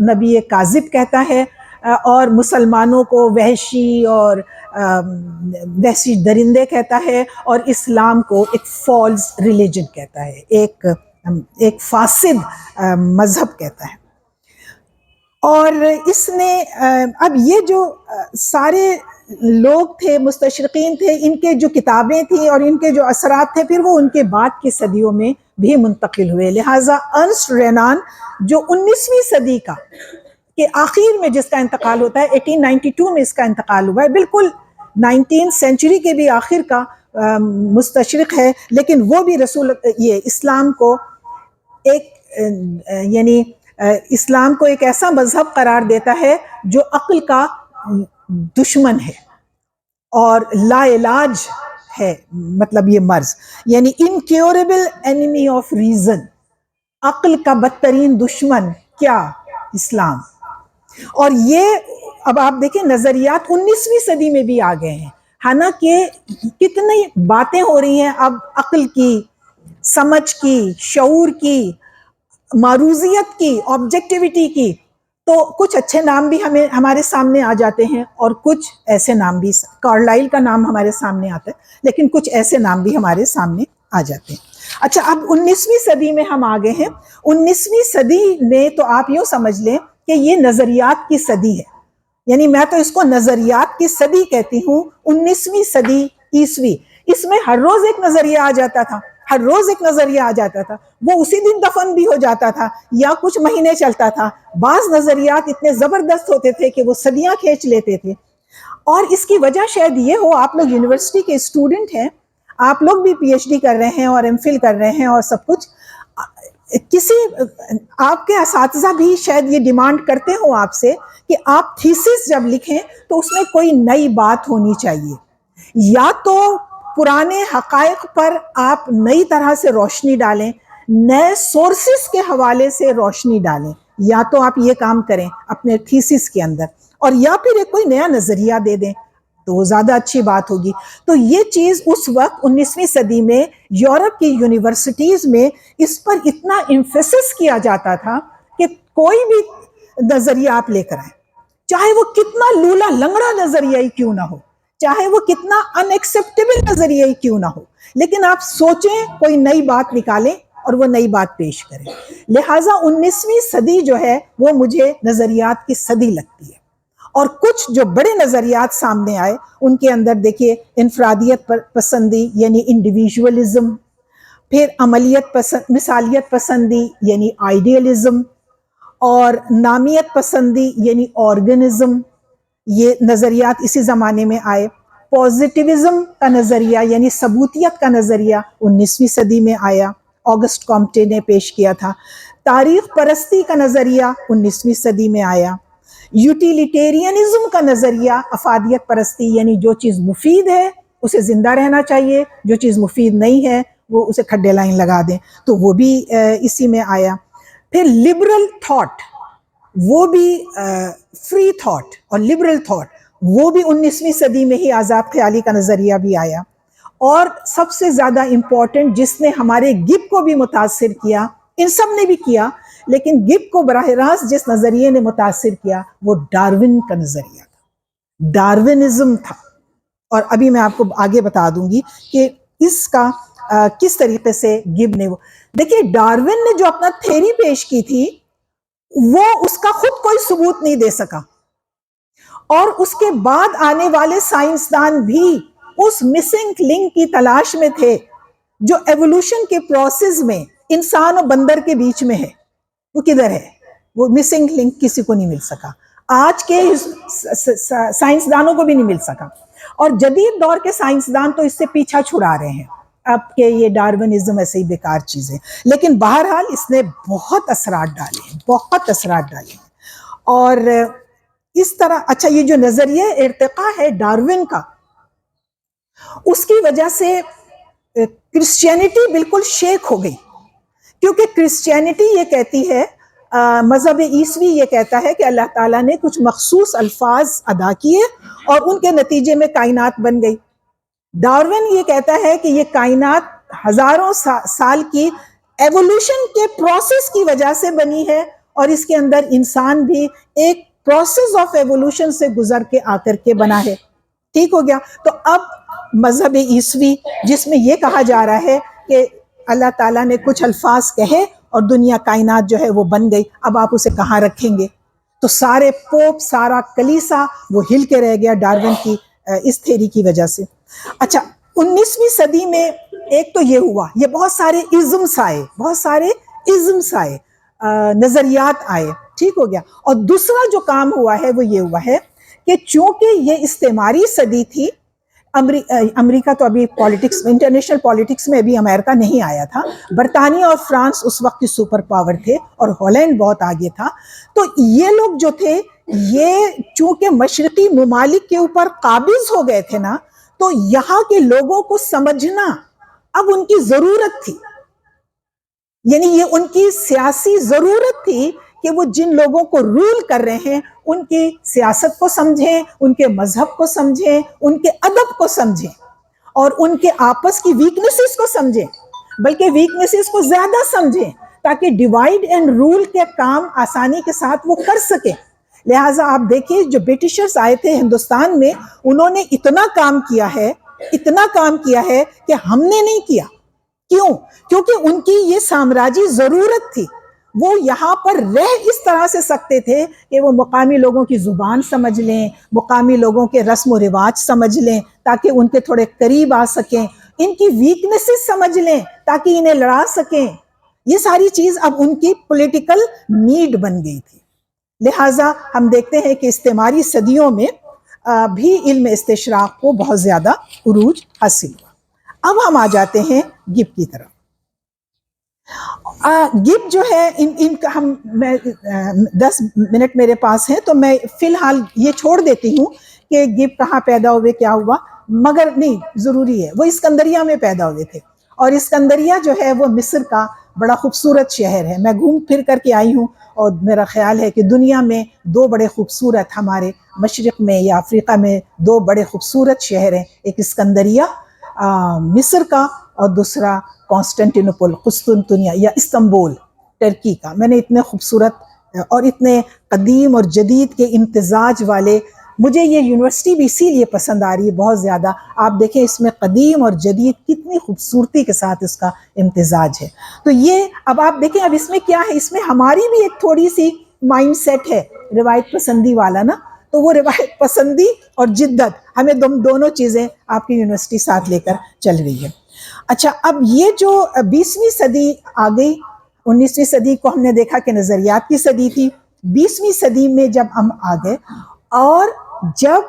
S5: نبی کاذب کہتا ہے، اور مسلمانوں کو وحشی اور وحشی درندے کہتا ہے، اور اسلام کو ایک فالس ریلیجن کہتا ہے، ایک فاسد مذہب کہتا ہے. اور اس نے اب یہ جو سارے لوگ تھے، مستشرقین تھے، ان کے جو کتابیں تھیں اور ان کے جو اثرات تھے پھر وہ ان کے بعد کی صدیوں میں بھی منتقل ہوئے. لہٰذا ارنسٹ رینان جو 19ویں صدی کا کے آخر میں جس کا انتقال ہوتا ہے، 1892 میں اس کا انتقال ہوا ہے، بالکل 19 سینچری کے بھی آخر کا مستشرق ہے، لیکن وہ بھی یہ اسلام کو اسلام کو ایک ایسا مذہب قرار دیتا ہے جو عقل کا دشمن ہے اور لا علاج ہے، مطلب یہ مرض، یعنی انکیوریبل اینیمی آف ریزن، عقل کا بدترین دشمن کیا؟ اسلام. اور یہ اب آپ دیکھیں نظریات 19ویں صدی میں بھی آ گئے ہیں، حالانکہ کتنی باتیں ہو رہی ہیں اب عقل کی، سمجھ کی، شعور کی، معروضیت کی، آبجیکٹیوٹی کی، تو کچھ اچھے نام بھی ہمارے سامنے آ جاتے ہیں اور کچھ ایسے نام بھی، کارلائل کا نام ہمارے سامنے آتا ہے، لیکن کچھ ایسے نام بھی ہمارے سامنے آ جاتے ہیں. اچھا، اب 19ویں صدی میں ہم آگے ہیں. 19ویں صدی میں تو آپ یوں سمجھ لیں کہ یہ نظریات کی صدی ہے، یعنی میں تو اس کو نظریات کی صدی کہتی ہوں. 19ویں صدی عیسوی، اس میں ہر روز ایک نظریہ آ جاتا تھا، ہر روز ایک نظریہ آ جاتا تھا، وہ اسی دن دفن بھی ہو جاتا تھا یا کچھ مہینے چلتا تھا. بعض نظریات اتنے زبردست ہوتے تھے کہ وہ صدیاں کھینچ لیتے تھے. اور اس کی وجہ شاید یہ ہو، آپ لوگ یونیورسٹی کے اسٹوڈنٹ ہیں، آپ لوگ بھی پی ایچ ڈی کر رہے ہیں اور ایم فل کر رہے ہیں اور سب کچھ، آپ کے اساتذہ بھی شاید یہ ڈیمانڈ کرتے ہوں آپ سے کہ آپ تھیسس جب لکھیں تو اس میں کوئی نئی بات ہونی چاہیے، یا تو پرانے حقائق پر آپ نئی طرح سے روشنی ڈالیں، نئے سورسز کے حوالے سے روشنی ڈالیں. یا تو آپ یہ کام کریں اپنے تھیسس کے اندر، اور یا پھر ایک کوئی نیا نظریہ دے دیں تو وہ زیادہ اچھی بات ہوگی. تو یہ چیز اس وقت 19ویں صدی میں یورپ کی یونیورسٹیز میں اس پر اتنا ایمفیسس کیا جاتا تھا کہ کوئی بھی نظریہ آپ لے کر آئیں، چاہے وہ کتنا لولا لنگڑا نظریہ ہی کیوں نہ ہو، چاہے وہ کتنا ان ایکسیپٹیبل نظریہ ہی کیوں نہ ہو، لیکن آپ سوچیں، کوئی نئی بات نکالیں اور وہ نئی بات پیش کریں. لہٰذا 19ویں صدی جو ہے وہ مجھے نظریات کی صدی لگتی ہے. اور کچھ جو بڑے نظریات سامنے آئے ان کے اندر دیکھیے انفرادیت پسندی یعنی انڈیویژولزم، پھر عملیت پسند، مثالیت پسندی یعنی آئیڈیلزم، اور نامیت پسندی یعنی آرگنزم، یہ نظریات اسی زمانے میں آئے. پازیٹیوزم کا نظریہ یعنی ثبوتیت کا نظریہ 19ویں صدی میں آیا، آگسٹ کامٹے نے پیش کیا تھا. تاریخ پرستی کا نظریہ 19ویں صدی میں آیا. یوٹیلیٹیرینزم کا نظریہ، افادیت پرستی یعنی جو چیز مفید ہے اسے زندہ رہنا چاہیے، جو چیز مفید نہیں ہے وہ اسے کھڈے لائن لگا دیں، تو وہ بھی اسی میں آیا. پھر لبرل تھاٹ، وہ بھی فری تھاٹ اور لبرل تھاٹ، وہ بھی 19ویں صدی میں ہی آزاد خیالی کا نظریہ بھی آیا. اور سب سے زیادہ امپورٹنٹ جس نے ہمارے گب کو بھی متاثر کیا، ان سب نے بھی کیا، لیکن گب کو براہ راست جس نظریے نے متاثر کیا وہ ڈارون کا نظریہ تھا، ڈارونزم تھا. اور ابھی میں آپ کو آگے بتا دوں گی کہ اس کا کس طریقے سے گب نے، وہ دیکھیے ڈارون نے جو اپنا تھیری پیش کی تھی وہ اس کا خود کوئی ثبوت نہیں دے سکا، اور اس کے بعد آنے والے سائنسدان بھی اس مسنگ لنک کی تلاش میں تھے جو ایوولوشن کے پروسیس میں انسان اور بندر کے بیچ میں ہے. وہ کدھر ہے؟ وہ مسنگ لنک کسی کو نہیں مل سکا، آج کے سائنسدانوں کو بھی نہیں مل سکا، اور جدید دور کے سائنسدان تو اس سے پیچھا چھڑا رہے ہیں اب کہ یہ ڈارونزم ایسے ہی بیکار چیز ہے. لیکن بہرحال اس نے بہت اثرات ڈالے ہیں، بہت اثرات ڈالے ہیں. اور اس طرح اچھا یہ جو نظریہ ارتقاء ہے ڈارون کا، اس کی وجہ سے کرسچینٹی بالکل شیک ہو گئی، کیونکہ کرسچینٹی یہ کہتی ہے، مذہب عیسوی یہ کہتا ہے کہ اللہ تعالیٰ نے کچھ مخصوص الفاظ ادا کیے اور ان کے نتیجے میں کائنات بن گئی. ڈارون یہ کہتا ہے کہ یہ کائنات ہزاروں سال کی ایوولوشن کے پروسیس کی وجہ سے بنی ہے، اور اس کے اندر انسان بھی ایک پروسیس آف ایوولوشن سے گزر کے آ کر کے بنا ہے. ٹھیک ہو گیا؟ تو اب مذہب عیسوی جس میں یہ کہا جا رہا ہے کہ اللہ تعالیٰ نے کچھ الفاظ کہے اور دنیا کائنات جو ہے وہ بن گئی، اب آپ اسے کہاں رکھیں گے؟ تو سارے پوپ، سارا کلیسا وہ ہل کے رہ گیا ڈارون کی اس تھیری کی وجہ سے. اچھا 19ویں صدی میں ایک تو یہ ہوا، یہ بہت سارے ازمس آئے، بہت سارے ازمس آئے، نظریات آئے. ٹھیک ہو گیا؟ اور دوسرا جو کام ہوا ہے وہ یہ ہوا ہے کہ چونکہ یہ استعماری صدی تھی، امریکہ تو ابھی پالیٹکس، انٹرنیشنل پالیٹکس میں ابھی امریکہ نہیں آیا تھا، برطانیہ اور فرانس اس وقت کی سپر پاور تھے، اور ہالینڈ بہت آگے تھا. تو یہ لوگ جو تھے یہ چونکہ مشرقی ممالک کے اوپر قابض ہو گئے تھے نا، تو یہاں کے لوگوں کو سمجھنا اب ان کی ضرورت تھی، یعنی یہ ان کی سیاسی ضرورت تھی کہ وہ جن لوگوں کو رول کر رہے ہیں ان کی سیاست کو سمجھیں، ان کے مذہب کو سمجھیں، ان کے ادب کو سمجھیں، اور ان کے آپس کی ویکنیسز کو سمجھیں، بلکہ ویکنیسز کو زیادہ سمجھیں تاکہ ڈیوائیڈ اینڈ رول کے کام آسانی کے ساتھ وہ کر سکیں. لہٰذا آپ دیکھیے جو برٹشرز آئے تھے ہندوستان میں، انہوں نے اتنا کام کیا ہے کہ ہم نے نہیں کیا. کیوں؟ کیونکہ ان کی یہ سامراجی ضرورت تھی. وہ یہاں پر رہ اس طرح سے سکتے تھے کہ وہ مقامی لوگوں کی زبان سمجھ لیں، مقامی لوگوں کے رسم و رواج سمجھ لیں تاکہ ان کے تھوڑے قریب آ سکیں، ان کی ویکنیسز سمجھ لیں تاکہ انہیں لڑا سکیں. یہ ساری چیز اب ان کی پولیٹیکل نیڈ بن گئی تھی. لہٰذا ہم دیکھتے ہیں کہ استعماری صدیوں میں بھی علم استشراق کو بہت زیادہ عروج حاصل ہوا. اب ہم آ جاتے ہیں گب کی طرف. گب جو ہے ان کا میں 10 منٹ میرے پاس ہیں تو میں فی الحال یہ چھوڑ دیتی ہوں کہ گب کہاں پیدا ہوئے کیا ہوا، مگر نہیں ضروری ہے، وہ اسکندریہ میں پیدا ہوئے تھے، اور اسکندریہ جو ہے وہ مصر کا بڑا خوبصورت شہر ہے. میں گھوم پھر کر کے آئی ہوں، اور میرا خیال ہے کہ دنیا میں دو بڑے خوبصورت، ہمارے مشرق میں یا افریقہ میں دو بڑے خوبصورت شہر ہیں، ایک اسکندریہ مصر کا، اور دوسرا کانسٹنٹینوپل قسطنطنیہ یا استنبول ترکی کا. میں نے اتنے خوبصورت اور اتنے قدیم اور جدید کے امتزاج والے، مجھے یہ یونیورسٹی بھی اسی لیے پسند آ رہی ہے بہت زیادہ. آپ دیکھیں اس میں قدیم اور جدید کتنی خوبصورتی کے ساتھ اس کا امتزاج ہے. تو یہ اب آپ دیکھیں اب اس میں کیا ہے، اس میں ہماری بھی ایک تھوڑی سی مائنڈ سیٹ ہے روایت پسندی والا نا، تو وہ روایت پسندی اور جدت ہمیں دونوں چیزیں آپ کی یونیورسٹی ساتھ لے کر چل رہی ہے. اچھا، اب یہ جو 20ویں صدی آ گئی، 19ویں صدی کو ہم نے دیکھا کہ نظریات کی صدی تھی. 20ویں صدی میں جب ہم آ گئے، اور جب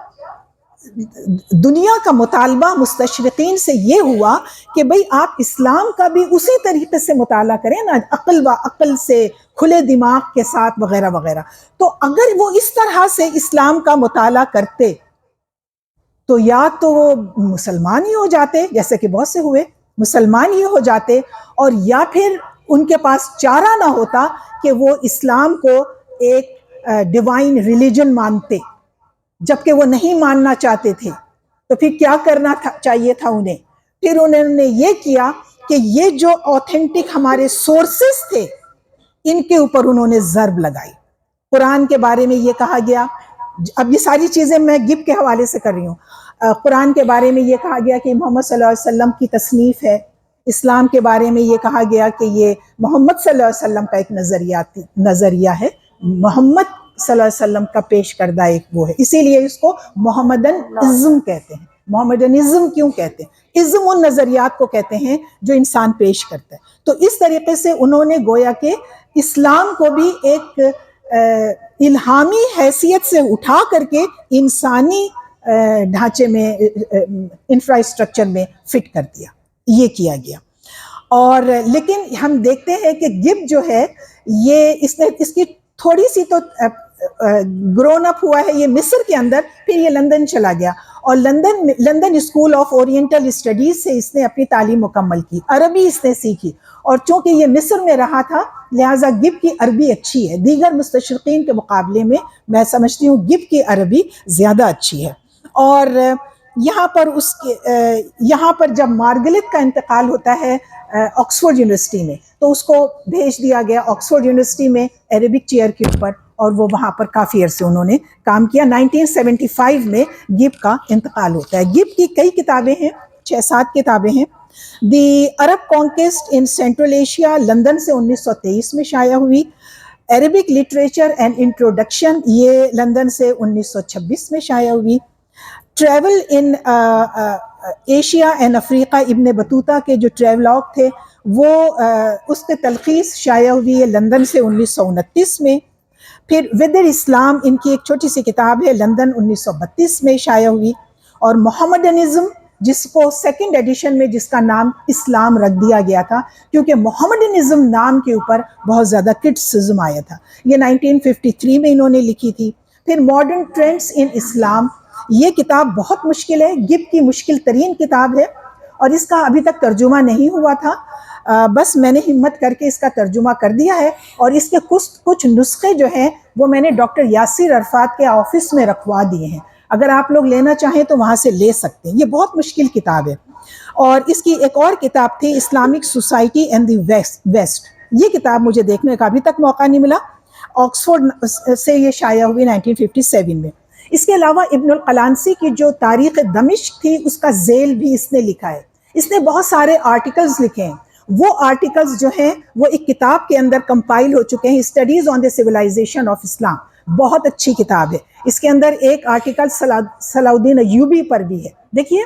S5: دنیا کا مطالبہ مستشرقین سے یہ ہوا کہ بھئی آپ اسلام کا بھی اسی طریقے سے مطالعہ کریں نا، عقل سے، کھلے دماغ کے ساتھ وغیرہ وغیرہ، تو اگر وہ اس طرح سے اسلام کا مطالعہ کرتے تو یا تو وہ مسلمان ہی ہو جاتے، جیسے کہ بہت سے ہوئے مسلمان ہی ہو جاتے، اور یا پھر ان کے پاس چارہ نہ ہوتا کہ وہ اسلام کو ایک ڈیوائن ریلیجن مانتے، جبکہ وہ نہیں ماننا چاہتے تھے. تو پھر کیا کرنا چاہیے تھا انہیں؟ پھر انہوں نے یہ کیا کہ یہ جو آتھینٹک ہمارے سورسز تھے ان کے اوپر انہوں نے ضرب لگائی. قرآن کے بارے میں یہ کہا گیا، اب یہ ساری چیزیں میں گب کے حوالے سے کر رہی ہوں. قرآن کے بارے میں یہ کہا گیا کہ محمد صلی اللہ علیہ وسلم کی تصنیف ہے. اسلام کے بارے میں یہ کہا گیا کہ یہ محمد صلی اللہ علیہ وسلم کا ایک نظریہ ہے، محمد صلی اللہ علیہ وسلم کا پیش کردہ ایک وہ ہے، اسی لیے اس کو محمدن ازم کہتے ہیں. محمدن ازم کیوں کہتے ہیں؟ ازم ان نظریات کو کہتے ہیں جو انسان پیش کرتا ہے. تو اس طریقے سے انہوں نے گویا کہ اسلام کو بھی ایک الہامی حیثیت سے اٹھا کر کے انسانی ڈھانچے میں، انفراسٹرکچر میں فٹ کر دیا. یہ کیا گیا. اور لیکن ہم دیکھتے ہیں کہ گب جو ہے یہ اس کی تھوڑی سی تو گرون اپ ہوا ہے یہ مصر کے اندر، پھر یہ لندن چلا گیا، اور London school of oriental studies سے اس نے اپنی تعلیم مکمل کی، عربی اس نے سیکھی. اور چونکہ یہ مصر میں رہا تھا لہٰذا گب کی عربی اچھی ہے، دیگر مستشرقین کے مقابلے میں میں سمجھتی ہوں گب کی عربی زیادہ اچھی ہے. اور یہاں پر جب مارگلت کا انتقال ہوتا ہے آکسفورڈ یونیورسٹی میں، تو اس کو بھیج دیا گیا آکسفورڈ یونیورسٹی میں عربک چیئر کے اوپر، اور وہ وہاں پر کافی عرصے انہوں نے کام کیا. 1975 میں گب کا انتقال ہوتا ہے. گب کی کئی کتابیں ہیں، 6-7 کتابیں ہیں. The Arab conquest in Central Asia London سے 1923 میں شائع ہوئی. عربک لٹریچر اینڈ انٹروڈکشن یہ لندن سے 1926 میں شائع ہوئی. Travel in Asia and Africa Ibn Battuta کے جو ٹریولاگ تھے وہ اس کے تلخیص شائع ہوئی ہے لندن سے 1929 میں. پھر ود اسلام ان کی ایک چھوٹی سی کتاب ہے، لندن 1932 میں شائع ہوئی. اور محمدنزم جس کو سیکنڈ ایڈیشن میں جس کا نام اسلام رکھ دیا گیا تھا کیونکہ محمدنزم نام کے اوپر بہت زیادہ کرٹیسزم آیا تھا، یہ 1953 میں انہوں نے لکھی تھی. پھر ماڈرن ٹرینڈز ان اسلام، یہ کتاب بہت مشکل ہے، گب کی مشکل ترین کتاب ہے، اور اس کا ابھی تک ترجمہ نہیں ہوا تھا. بس میں نے ہمت کر کے اس کا ترجمہ کر دیا ہے، اور اس کے کچھ نسخے جو ہیں وہ میں نے ڈاکٹر یاسر عرفات کے آفس میں رکھوا دیے ہیں، اگر آپ لوگ لینا چاہیں تو وہاں سے لے سکتے ہیں. یہ بہت مشکل کتاب ہے. اور اس کی ایک اور کتاب تھی Islamic society and the west, یہ کتاب مجھے دیکھنے کا ابھی تک موقع نہیں ملا، آکسفورڈ سے یہ شائع ہوئی 1957 میں. اس کے علاوہ ابن القلانسی کی جو تاریخ دمشق تھی اس کا ذیل بھی اس نے لکھا ہے. اس نے بہت سارے آرٹیکلز لکھے ہیں، وہ آرٹیکلز جو ہیں وہ ایک کتاب کے اندر کمپائل ہو چکے ہیں، studies on the civilization of Islam, بہت اچھی کتاب ہے. اس کے اندر ایک آرٹیکل صلاح الدین ایوبی پر بھی ہے. دیکھیے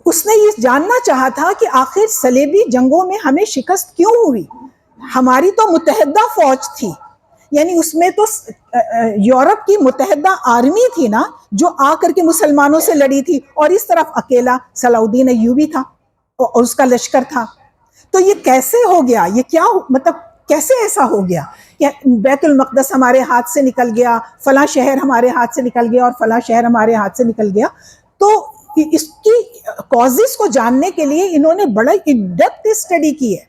S5: اس نے یہ جاننا چاہا تھا کہ آخر صلیبی جنگوں میں ہمیں شکست کیوں ہوئی، ہماری تو متحدہ فوج تھی، یعنی اس میں تو یورپ کی متحدہ آرمی تھی نا جو آ کر کے مسلمانوں سے لڑی تھی، اور اس طرف اکیلا صلاح الدین ایوبی تھا اور اس کا لشکر تھا. تو یہ کیسے ہو گیا، یہ کیا مطلب کیسے ایسا ہو گیا کہ بیت المقدس ہمارے ہاتھ سے نکل گیا، فلاں شہر ہمارے ہاتھ سے نکل گیا اور فلاں شہر ہمارے ہاتھ سے نکل گیا. تو اس کی کازز کو جاننے کے لیے انہوں نے بڑا ان ڈیپتھ اسٹڈی کی ہے.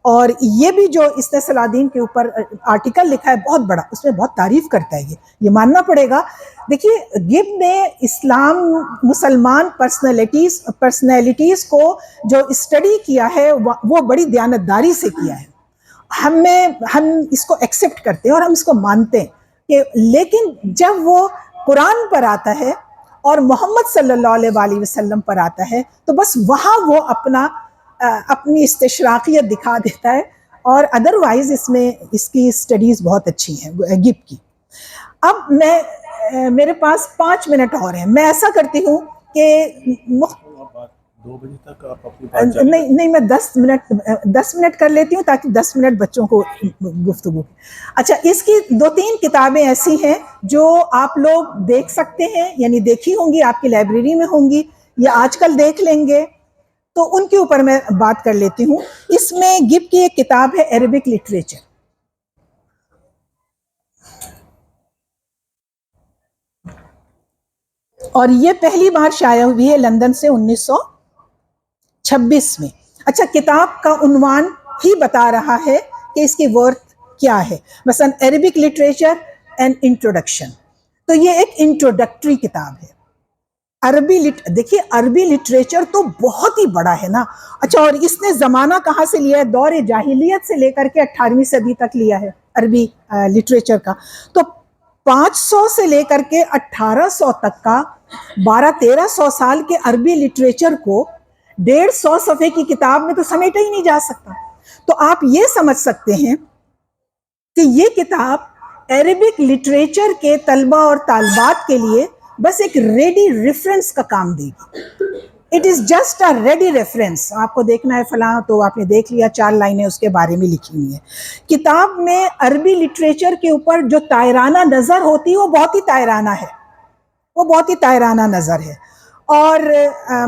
S5: اور یہ بھی جو اس نے صلاح الدین کے اوپر آرٹیکل لکھا ہے بہت بڑا، اس میں بہت تعریف کرتا ہے. یہ ماننا پڑے گا. دیکھیے گب نے اسلام مسلمان پرسنالٹیز کو جو اسٹڈی کیا ہے وہ بڑی دیانتداری سے کیا ہے. ہم اس کو ایکسیپٹ کرتے ہیں اور ہم اس کو مانتے ہیں کہ، لیکن جب وہ قرآن پر آتا ہے اور محمد صلی اللہ علیہ وآلہ وسلم پر آتا ہے تو بس وہاں وہ اپنی استشراقیت دکھا دیتا ہے. اور ادروائز اس کی اسٹڈیز بہت اچھی ہیں گب کی. اب میرے پاس 5 منٹ اور ہیں. میں ایسا کرتی ہوں کہ
S2: 2 بجے تک آپ اپنی
S5: نہیں میں 10 منٹ کر لیتی ہوں تاکہ 10 منٹ بچوں کو گفتگو. اچھا، اس کی 2-3 کتابیں ایسی ہیں جو آپ لوگ دیکھ سکتے ہیں، یعنی دیکھی ہوں گی، آپ کی لائبریری میں ہوں گی یا آج کل دیکھ لیں گے، تو ان کے اوپر میں بات کر لیتی ہوں. اس میں گب کی ایک کتاب ہے عربک لٹریچر. اور یہ پہلی بار شائع ہوئی ہے لندن سے 1926 میں. اچھا، کتاب کا عنوان ہی بتا رہا ہے کہ اس کی ورتھ کیا ہے. مثلا عربک لٹریچر اینڈ انٹروڈکشن، تو یہ ایک انٹروڈکٹری کتاب ہے. دیکھیے عربی لٹریچر تو بہت ہی بڑا ہے نا. اچھا، اور اس نے زمانہ کہاں سے لیا ہے؟ دور جاہلیت سے لے کر کے 18ویں صدی تک لیا ہے عربی لٹریچر کا. تو 500 سے لے کر کے 1800 تک کا 1200-1300 سال کے عربی لٹریچر کو 150 صفحے کی کتاب میں تو سمیٹا ہی نہیں جا سکتا. تو آپ یہ سمجھ سکتے ہیں کہ یہ کتاب عربک لٹریچر کے طلبہ اور طالبات کے لیے بس ایک ریڈی ریفرنس کا کام دے گی. It is just a ready reference. آپ کو دیکھنا ہے فلاں تو آپ نے دیکھ لیا، 4 لائنیں اس کے بارے میں لکھی ہوئی ہیں. کتاب میں عربی لٹریچر کے اوپر جو طائرانہ نظر ہوتی ہے وہ بہت ہی طائرانہ ہے، وہ بہت ہی طائرانہ نظر ہے. اور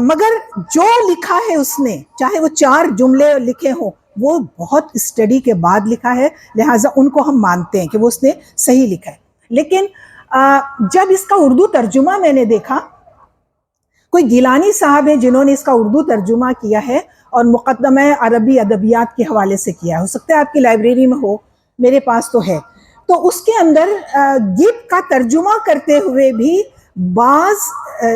S5: مگر جو لکھا ہے اس نے، چاہے وہ 4 جملے لکھے ہوں، وہ بہت اسٹڈی کے بعد لکھا ہے، لہٰذا ان کو ہم مانتے ہیں کہ وہ اس نے صحیح لکھا ہے. لیکن جب اس کا اردو ترجمہ میں نے دیکھا، کوئی گیلانی صاحب ہیں جنہوں نے اس کا اردو ترجمہ کیا ہے اور مقدمہ عربی ادبیات کے حوالے سے کیا ہے. ہو سکتا ہے آپ کی لائبریری میں ہو، میرے پاس تو ہے. تو اس کے اندر گب کا ترجمہ کرتے ہوئے بھی بعض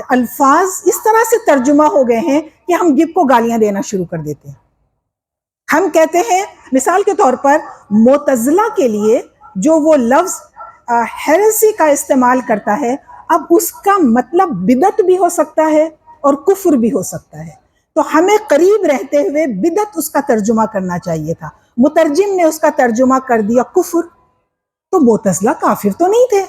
S5: الفاظ اس طرح سے ترجمہ ہو گئے ہیں کہ ہم گب کو گالیاں دینا شروع کر دیتے ہیں. ہم کہتے ہیں مثال کے طور پر معتزلہ کے لیے جو وہ لفظ ہیریسی کا استعمال کرتا ہے، اب اس کا مطلب بدعت بھی ہو سکتا ہے اور کفر بھی ہو سکتا ہے. تو ہمیں قریب رہتے ہوئے بدعت اس کا ترجمہ کرنا چاہیے تھا. مترجم نے اس کا ترجمہ کر دیا کفر، تو معتزلہ کافر تو نہیں تھے.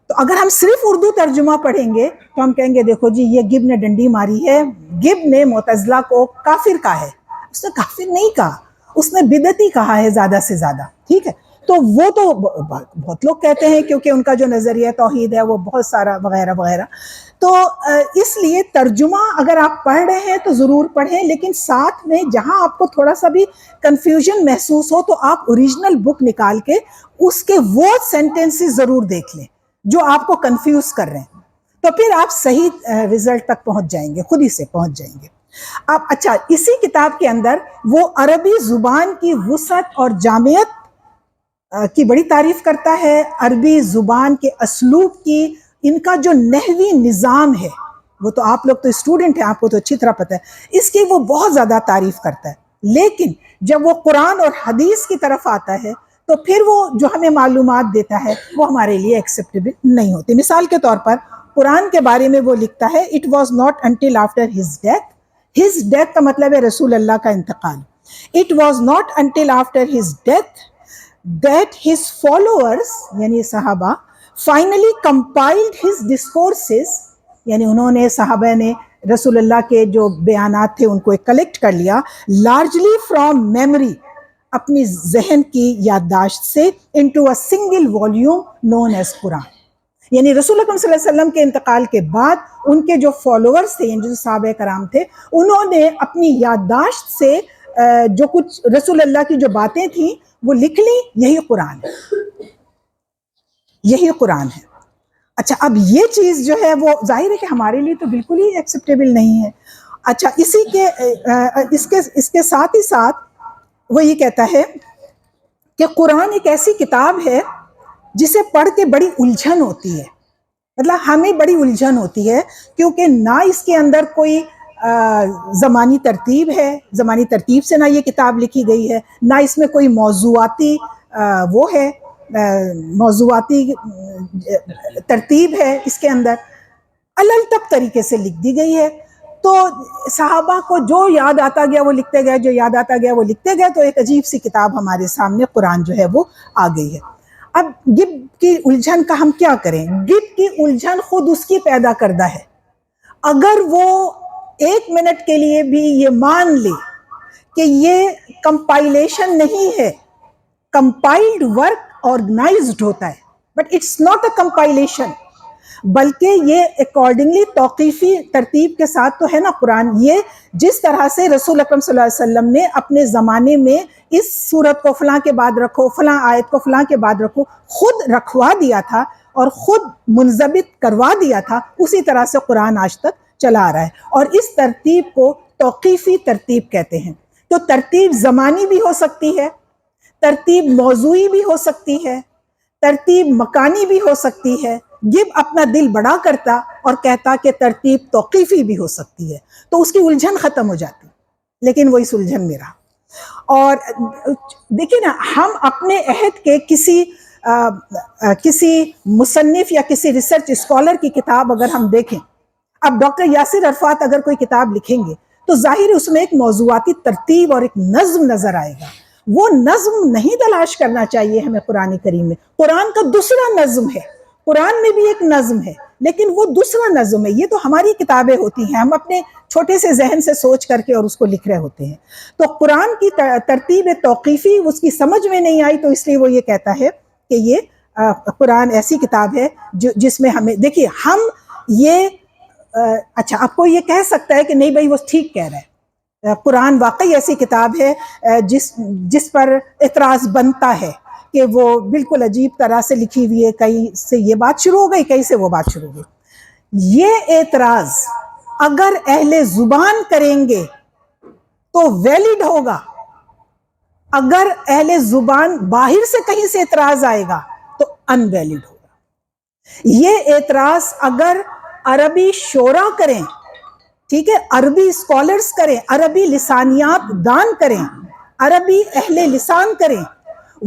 S5: تو اگر ہم صرف اردو ترجمہ پڑھیں گے تو ہم کہیں گے دیکھو جی یہ گب نے ڈنڈی ماری ہے، گب نے معتزلہ کو کافر کہا ہے. اس نے کافر نہیں کہا، اس نے بدعتی کہا ہے زیادہ سے زیادہ. ٹھیک ہے، تو وہ تو بہت لوگ کہتے ہیں کیونکہ ان کا جو نظریہ توحید ہے وہ بہت سارا وغیرہ وغیرہ. تو اس لیے ترجمہ اگر آپ پڑھ رہے ہیں تو ضرور پڑھیں، لیکن ساتھ میں جہاں آپ کو تھوڑا سا بھی کنفیوژن محسوس ہو تو آپ اوریجنل بک نکال کے اس کے وہ سینٹنسز ضرور دیکھ لیں جو آپ کو کنفیوز کر رہے ہیں. تو پھر آپ صحیح رزلٹ تک پہنچ جائیں گے، خود ہی سے پہنچ جائیں گے آپ. اچھا، اسی کتاب کے اندر وہ عربی زبان کی وسعت اور جامعیت کی بڑی تعریف کرتا ہے. عربی زبان کے اسلوب کی، ان کا جو نحوی نظام ہے، وہ تو آپ لوگ تو اسٹوڈنٹ ہیں، آپ کو تو اچھی طرح پتہ ہے، اس کی وہ بہت زیادہ تعریف کرتا ہے. لیکن جب وہ قرآن اور حدیث کی طرف آتا ہے تو پھر وہ جو ہمیں معلومات دیتا ہے وہ ہمارے لیے ایکسیپٹیبل نہیں ہوتی. مثال کے طور پر قرآن کے بارے میں وہ لکھتا ہے it was not until after his death کا مطلب ہے رسول اللہ کا انتقال. It was not until after his death that his followers یعنی صحابہ finally compiled his discourses، یعنی انہوں نے صحابہ نے رسول اللہ کے جو بیانات تھے ان کو کلیکٹ کر لیا largely from memory، اپنی ذہن کی یادداشت سے into a single volume known as قرآن. یعنی رسول اللہ صلی اللہ علیہ وسلم کے انتقال کے بعد ان کے جو فالوورز تھے، یعنی جو صحابہ کرام تھے، انہوں نے اپنی یادداشت سے جو کچھ رسول اللہ کی جو باتیں تھیں وہ لکھ لی، یہی قرآن ہے، یہی قرآن ہے۔ اچھا اب یہ چیز جو ہے وہ ظاہر ہے کہ ہمارے لیے تو بالکل ہی ایکسیپٹیبل نہیں ہے۔ اچھا اس کے ساتھ ہی ساتھ وہ یہ کہتا ہے کہ قرآن ایک ایسی کتاب ہے جسے پڑھ کے بڑی الجھن ہوتی ہے، مطلب ہمیں بڑی الجھن ہوتی ہے، کیونکہ نہ اس کے اندر کوئی زمانی ترتیب ہے، زمانی ترتیب سے نہ یہ کتاب لکھی گئی ہے، نہ اس میں کوئی موضوعاتی وہ ہے، موضوعاتی ترتیب ہے اس کے اندر، الگ طریقے سے لکھ دی گئی ہے۔ تو صحابہ کو جو یاد آتا گیا وہ لکھتے گئے، جو یاد آتا گیا وہ لکھتے گئے، تو ایک عجیب سی کتاب ہمارے سامنے قرآن جو ہے وہ آ گئی ہے۔ اب گبت کی الجھن کا ہم کیا کریں؟ گبت کی الجھن خود اس کی پیدا کردہ ہے۔ اگر وہ 1 منٹ کے لیے بھی یہ مان لے کہ یہ کمپائلیشن نہیں ہے، کمپائلڈ ورک آرگنائزڈ ہوتا ہے، but it's not a compilation, بلکہ یہ اکارڈنگلی توقیفی ترتیب کے ساتھ تو ہے نا قرآن۔ یہ جس طرح سے رسول اکرم صلی اللہ علیہ وسلم نے اپنے زمانے میں اس سورت کو فلاں کے بعد رکھو، فلاں آیت کو فلاں کے بعد رکھو، خود رکھوا دیا تھا اور خود منضبط کروا دیا تھا، اسی طرح سے قرآن آج تک چلا آ رہا ہے۔ اور اس ترتیب کو توقیفی ترتیب کہتے ہیں۔ تو ترتیب زمانی بھی ہو سکتی ہے، ترتیب موضوعی بھی ہو سکتی ہے، ترتیب مکانی بھی ہو سکتی ہے۔ گب اپنا دل بڑا کرتا اور کہتا کہ ترتیب توقیفی بھی ہو سکتی ہے، تو اس کی الجھن ختم ہو جاتی، لیکن وہ اس الجھن میں رہا۔ اور دیکھیں نا، ہم اپنے عہد کے کسی مصنف یا کسی ریسرچ اسکالر کی کتاب اگر ہم دیکھیں، اب ڈاکٹر یاسر عرفات اگر کوئی کتاب لکھیں گے تو ظاہر اس میں ایک موضوعاتی ترتیب اور ایک نظم نظر آئے گا۔ وہ نظم نہیں تلاش کرنا چاہیے ہمیں قرآن کریم میں۔ قرآن کا دوسرا نظم ہے، قرآن میں بھی ایک نظم ہے، لیکن وہ دوسرا نظم ہے۔ یہ تو ہماری کتابیں ہوتی ہیں، ہم اپنے چھوٹے سے ذہن سے سوچ کر کے اور اس کو لکھ رہے ہوتے ہیں۔ تو قرآن کی ترتیب توقیفی اس کی سمجھ میں نہیں آئی، تو اس لیے وہ یہ کہتا ہے کہ یہ قرآن ایسی کتاب ہے جس میں ہمیں دیکھیے ہم یہ اچھا اب کوئی یہ کہہ سکتا ہے کہ نہیں بھائی وہ ٹھیک کہہ رہا ہے، قرآن واقعی ایسی کتاب ہے جس پر اعتراض بنتا ہے کہ وہ بالکل عجیب طرح سے لکھی ہوئی ہے، کہیں سے یہ بات شروع ہو گئی، کہیں سے وہ بات شروع ہو گئی۔ یہ اعتراض اگر اہل زبان کریں گے تو ویلڈ ہوگا، اگر اہل زبان باہر سے کہیں سے اعتراض آئے گا تو ان ویلڈ ہوگا۔ یہ اعتراض اگر عربی شورا کریں، ٹھیک ہے، عربی اسکالرز کریں، عربی لسانیات دان کریں، عربی اہل لسان کریں،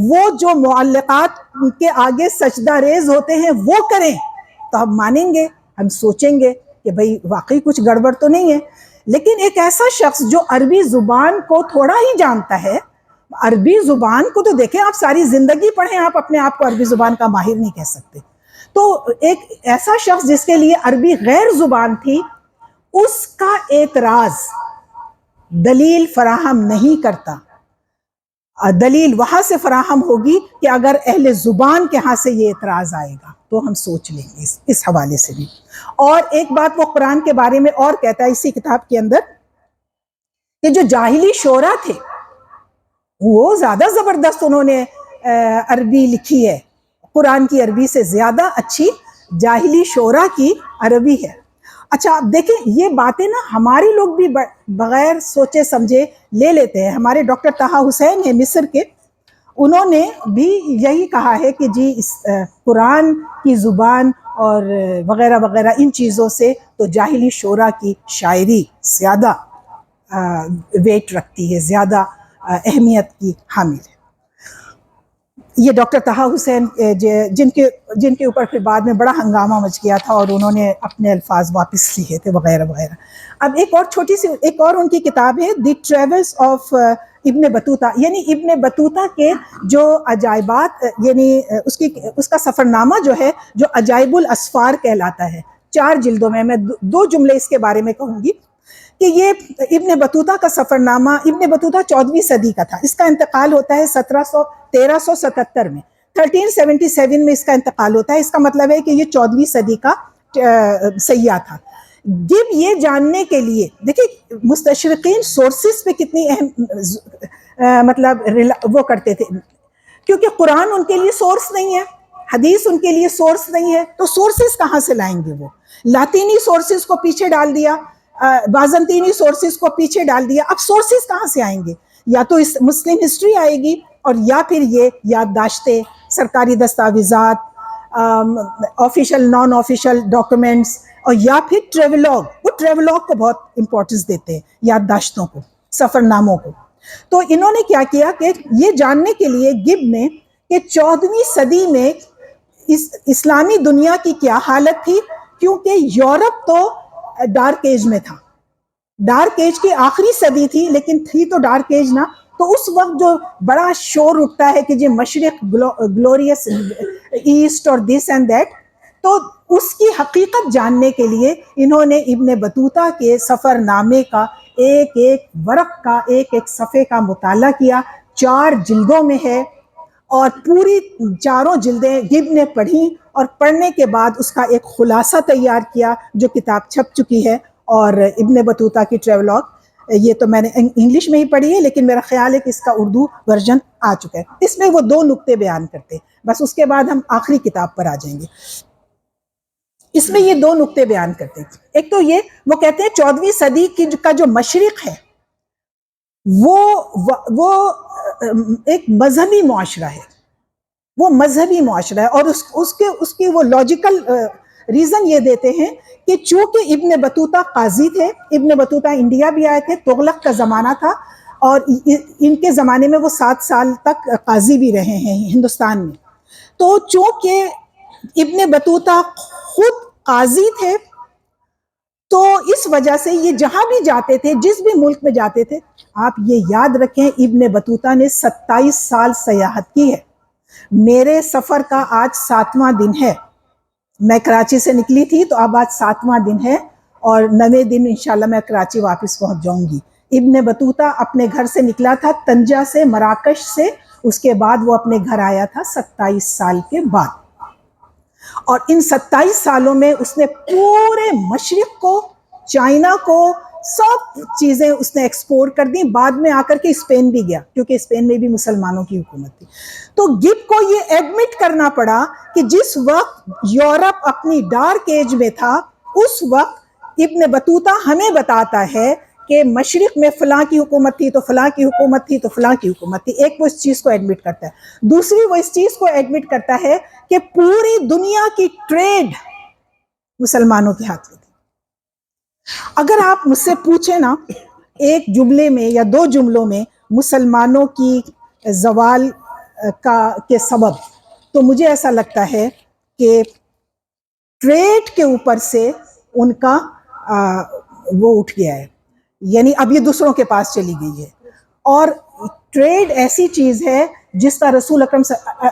S5: وہ جو معلقات کے آگے سجدہ ریز ہوتے ہیں وہ کریں، تو ہم مانیں گے، ہم سوچیں گے کہ بھئی واقعی کچھ گڑبڑ تو نہیں ہے۔ لیکن ایک ایسا شخص جو عربی زبان کو تھوڑا ہی جانتا ہے، عربی زبان کو تو دیکھیں آپ ساری زندگی پڑھیں، آپ اپنے آپ کو عربی زبان کا ماہر نہیں کہہ سکتے۔ تو ایک ایسا شخص جس کے لیے عربی غیر زبان تھی، اس کا اعتراض دلیل فراہم نہیں کرتا۔ دلیل وہاں سے فراہم ہوگی کہ اگر اہل زبان کے ہاں سے یہ اعتراض آئے گا تو ہم سوچ لیں گے اس حوالے سے بھی۔ اور ایک بات وہ قرآن کے بارے میں اور کہتا ہے اسی کتاب کے اندر کہ جو جاہلی شعراء تھے وہ زیادہ زبردست انہوں نے عربی لکھی ہے، قرآن کی عربی سے زیادہ اچھی جاہلی شعراء کی عربی ہے۔ اچھا اب دیکھیں یہ باتیں نا ہمارے لوگ بھی بغیر سوچے سمجھے لے لیتے ہیں۔ ہمارے ڈاکٹر طہ حسین ہیں مصر کے، انہوں نے بھی یہی کہا ہے کہ جی اس قرآن کی زبان اور وغیرہ وغیرہ ان چیزوں سے تو جاہلی شعراء کی شاعری زیادہ ویٹ رکھتی ہے، زیادہ اہمیت کی حامل ہے۔ یہ ڈاکٹر طہ حسین جن کے اوپر پھر بعد میں بڑا ہنگامہ مچ گیا تھا اور انہوں نے اپنے الفاظ واپس لیے تھے وغیرہ وغیرہ۔ اب ایک اور چھوٹی سی ایک اور ان کی کتاب ہے دی ٹریولز آف ابن بطوطہ، یعنی ابن بطوطہ کے جو عجائبات، یعنی اس کا سفر نامہ جو ہے جو عجائب الاسفار کہلاتا ہے، 4 جلدوں میں 2 جملے اس کے بارے میں کہوں گی کہ یہ ابن بطوطہ کا سفر نامہ، ابن بطوطہ 14ویں صدی کا تھا، اس کا انتقال ہوتا ہے 1377 میں، 1377 میں اس کا انتقال ہوتا ہے۔ اس کا مطلب ہے کہ یہ 14ویں صدی کا سیاح تھا۔ گب یہ جاننے کے لیے، دیکھیں مستشرقین سورسز پہ کتنی اہم مطلب وہ کرتے تھے، کیونکہ قرآن ان کے لیے سورس نہیں ہے، حدیث ان کے لیے سورس نہیں ہے، تو سورسز کہاں سے لائیں گے؟ وہ لاطینی سورسز کو پیچھے ڈال دیا، بازنطینی سورسز کو پیچھے ڈال دیا، اب سورسز کہاں سے آئیں گے؟ یا تو اس مسلم ہسٹری آئے گی، اور یا پھر یہ یادداشتیں، سرکاری دستاویزات، آفیشل نان آفیشل ڈاکومنٹس، اور یا پھر ٹریولاگ، وہ ٹریولاگ کو بہت امپورٹنس دیتے ہیں، یادداشتوں کو، سفر ناموں کو۔ تو انہوں نے کیا کیا کہ یہ جاننے کے لیے گب نے کہ 14ویں صدی میں اسلامی دنیا کی کیا حالت تھی، کیونکہ یورپ تو ڈارک ایج میں تھا، ڈارک ایج کی آخری صدی تھی، لیکن تھی تو ڈارک ایج نا، تو اس وقت جو بڑا شور اٹھتا ہے کہ یہ مشرق گلوریس ایسٹ اور دس اینڈ دیٹ، تو اس کی حقیقت جاننے کے لیے انہوں نے ابن بطوطہ کے سفر نامے کا ایک ایک ورق کا، ایک ایک صفحے کا مطالعہ کیا، 4 جلدوں میں ہے، اور پوری 4 جلدیں گب نے پڑھی، اور پڑھنے کے بعد اس کا ایک خلاصہ تیار کیا جو کتاب چھپ چکی ہے۔ اور ابن بطوطہ کی ٹریولاگ، یہ تو میں نے انگلش میں ہی پڑھی ہے، لیکن میرا خیال ہے کہ اس کا اردو ورژن آ چکا ہے۔ اس میں وہ 2 نقطے بیان کرتے ہیں، بس اس کے بعد ہم آخری کتاب پر آ جائیں گے۔ اس میں یہ 2 نقطے بیان کرتے ہیں، ایک تو یہ وہ کہتے ہیں 14ویں صدی کا جو مشرق ہے وہ ایک مذہبی معاشرہ ہے، وہ مذہبی معاشرہ ہے، اور اس کی وہ لاجیکل ریزن یہ دیتے ہیں کہ چونکہ ابن بطوطہ قاضی تھے، ابن بطوطہ انڈیا بھی آئے تھے، تغلق کا زمانہ تھا، اور ان کے زمانے میں وہ 7 سال تک قاضی بھی رہے ہیں ہندوستان میں، تو چونکہ ابن بطوطہ خود قاضی تھے، تو اس وجہ سے یہ جہاں بھی جاتے تھے، جس بھی ملک میں جاتے تھے، آپ یہ یاد رکھیں ابن بطوطہ نے 27 سال سیاحت کی ہے، میرے سفر کا آج 7واں دن ہے، میں کراچی سے نکلی تھی تو اب آج 7واں دن ہے، اور 9ویں دن انشاءاللہ میں کراچی واپس پہنچ جاؤں گی۔ ابن بطوطہ اپنے گھر سے نکلا تھا طنجہ سے، مراکش سے، اس کے بعد وہ اپنے گھر آیا تھا 27 سال کے بعد، اور ان 27 سالوں میں اس نے پورے مشرق کو، چائنا کو، سب چیزیں اس نے ایکسپور کر دی، بعد میں آ کر کے اسپین بھی گیا، کیونکہ اسپین میں بھی مسلمانوں کی حکومت تھی۔ تو گب کو یہ ایڈمٹ کرنا پڑا کہ جس وقت یورپ اپنی ڈارک ایج میں تھا، اس وقت ابن بطوطہ ہمیں بتاتا ہے کہ مشرق میں فلاں کی حکومت تھی، تو فلاں کی حکومت تھی، تو فلاں کی حکومت تھی۔ ایک وہ اس چیز کو ایڈمٹ کرتا ہے، دوسری وہ اس چیز کو ایڈمٹ کرتا ہے کہ پوری دنیا کی ٹریڈ مسلمانوں کے ہاتھ میں تھی۔ اگر آپ مجھ سے پوچھیں نا ایک جملے میں یا 2 جملوں میں مسلمانوں کی زوال کے سبب، تو مجھے ایسا لگتا ہے کہ ٹریڈ کے اوپر سے ان کا وہ اٹھ گیا ہے، یعنی اب یہ دوسروں کے پاس چلی گئی ہے، اور ٹریڈ ایسی چیز ہے جس کا رسول اکرم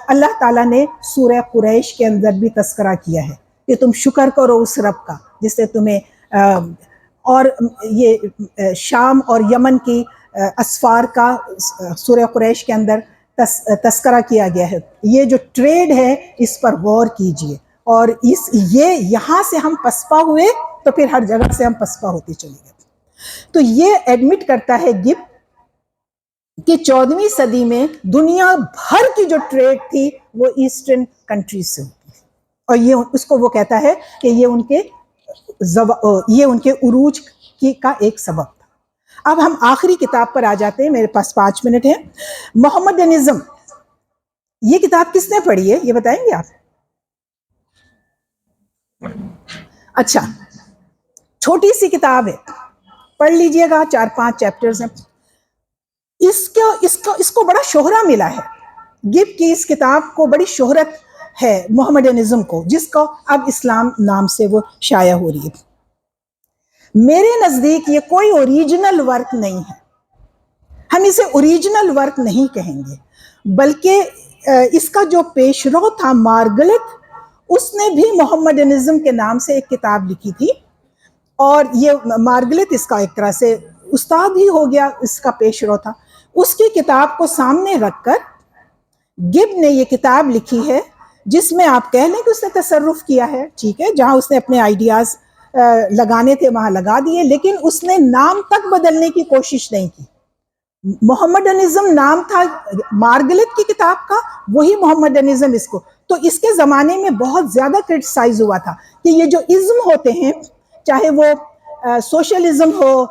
S5: اللہ تعالیٰ نے سورہ قریش کے اندر بھی تذکرہ کیا ہے کہ تم شکر کرو اس رب کا جس نے تمہیں، اور یہ شام اور یمن کی اسفار کا سورہ قریش کے اندر تذکرہ کیا گیا ہے۔ یہ جو ٹریڈ ہے اس پر غور کیجئے، اور یہ یہاں سے ہم پسپا ہوئے تو پھر ہر جگہ سے ہم پسپا ہوتے چلے گئے۔ تو یہ ایڈمٹ کرتا ہے گب کہ 14ویں صدی میں دنیا بھر کی جو ٹریڈ تھی وہ ایسٹرن کنٹریز سے ہوتی تھی، اور یہ اس کو وہ کہتا ہے کہ یہ ان کے عروج کا ایک سبب تھا۔ اب ہم آخری کتاب پر آ جاتے ہیں، میرے پاس 5 منٹ ہیں۔ محمدنزم، یہ کتاب کس نے پڑھی ہے یہ بتائیں گے آپ؟ اچھا، چھوٹی سی کتاب ہے، پڑھ لیجئے گا، 4-5 چیپٹرز ہیں۔ اس کو بڑا شہرہ ملا ہے، گب کی اس کتاب کو بڑی شہرت ہے محمدنزم کو، جس کو اب اسلام نام سے وہ شائع ہو رہی ہے۔ میرے نزدیک یہ کوئی اوریجنل ورک نہیں ہے، ہم اسے اوریجنل ورک نہیں کہیں گے، بلکہ اس کا جو پیشرو تھا مارگلت، اس نے بھی محمدنزم کے نام سے ایک کتاب لکھی تھی، اور یہ مارگلت اس کا ایک طرح سے استاد ہی ہو گیا، اس کا پیشرو تھا۔ اس کی کتاب کو سامنے رکھ کر گب نے یہ کتاب لکھی ہے، جس میں آپ کہہ لیں کہ اس نے تصرف کیا ہے، ٹھیک ہے، جہاں اس نے اپنے آئیڈیاز لگانے تھے وہاں لگا دیے، لیکن اس نے نام تک بدلنے کی کوشش نہیں کی. محمدنزم نام تھا مارگلت کی کتاب کا، وہی محمدنزم اس کو. تو اس کے زمانے میں بہت زیادہ کرٹیسائز ہوا تھا کہ یہ جو ازم ہوتے ہیں، چاہے وہ سوشلزم ہو،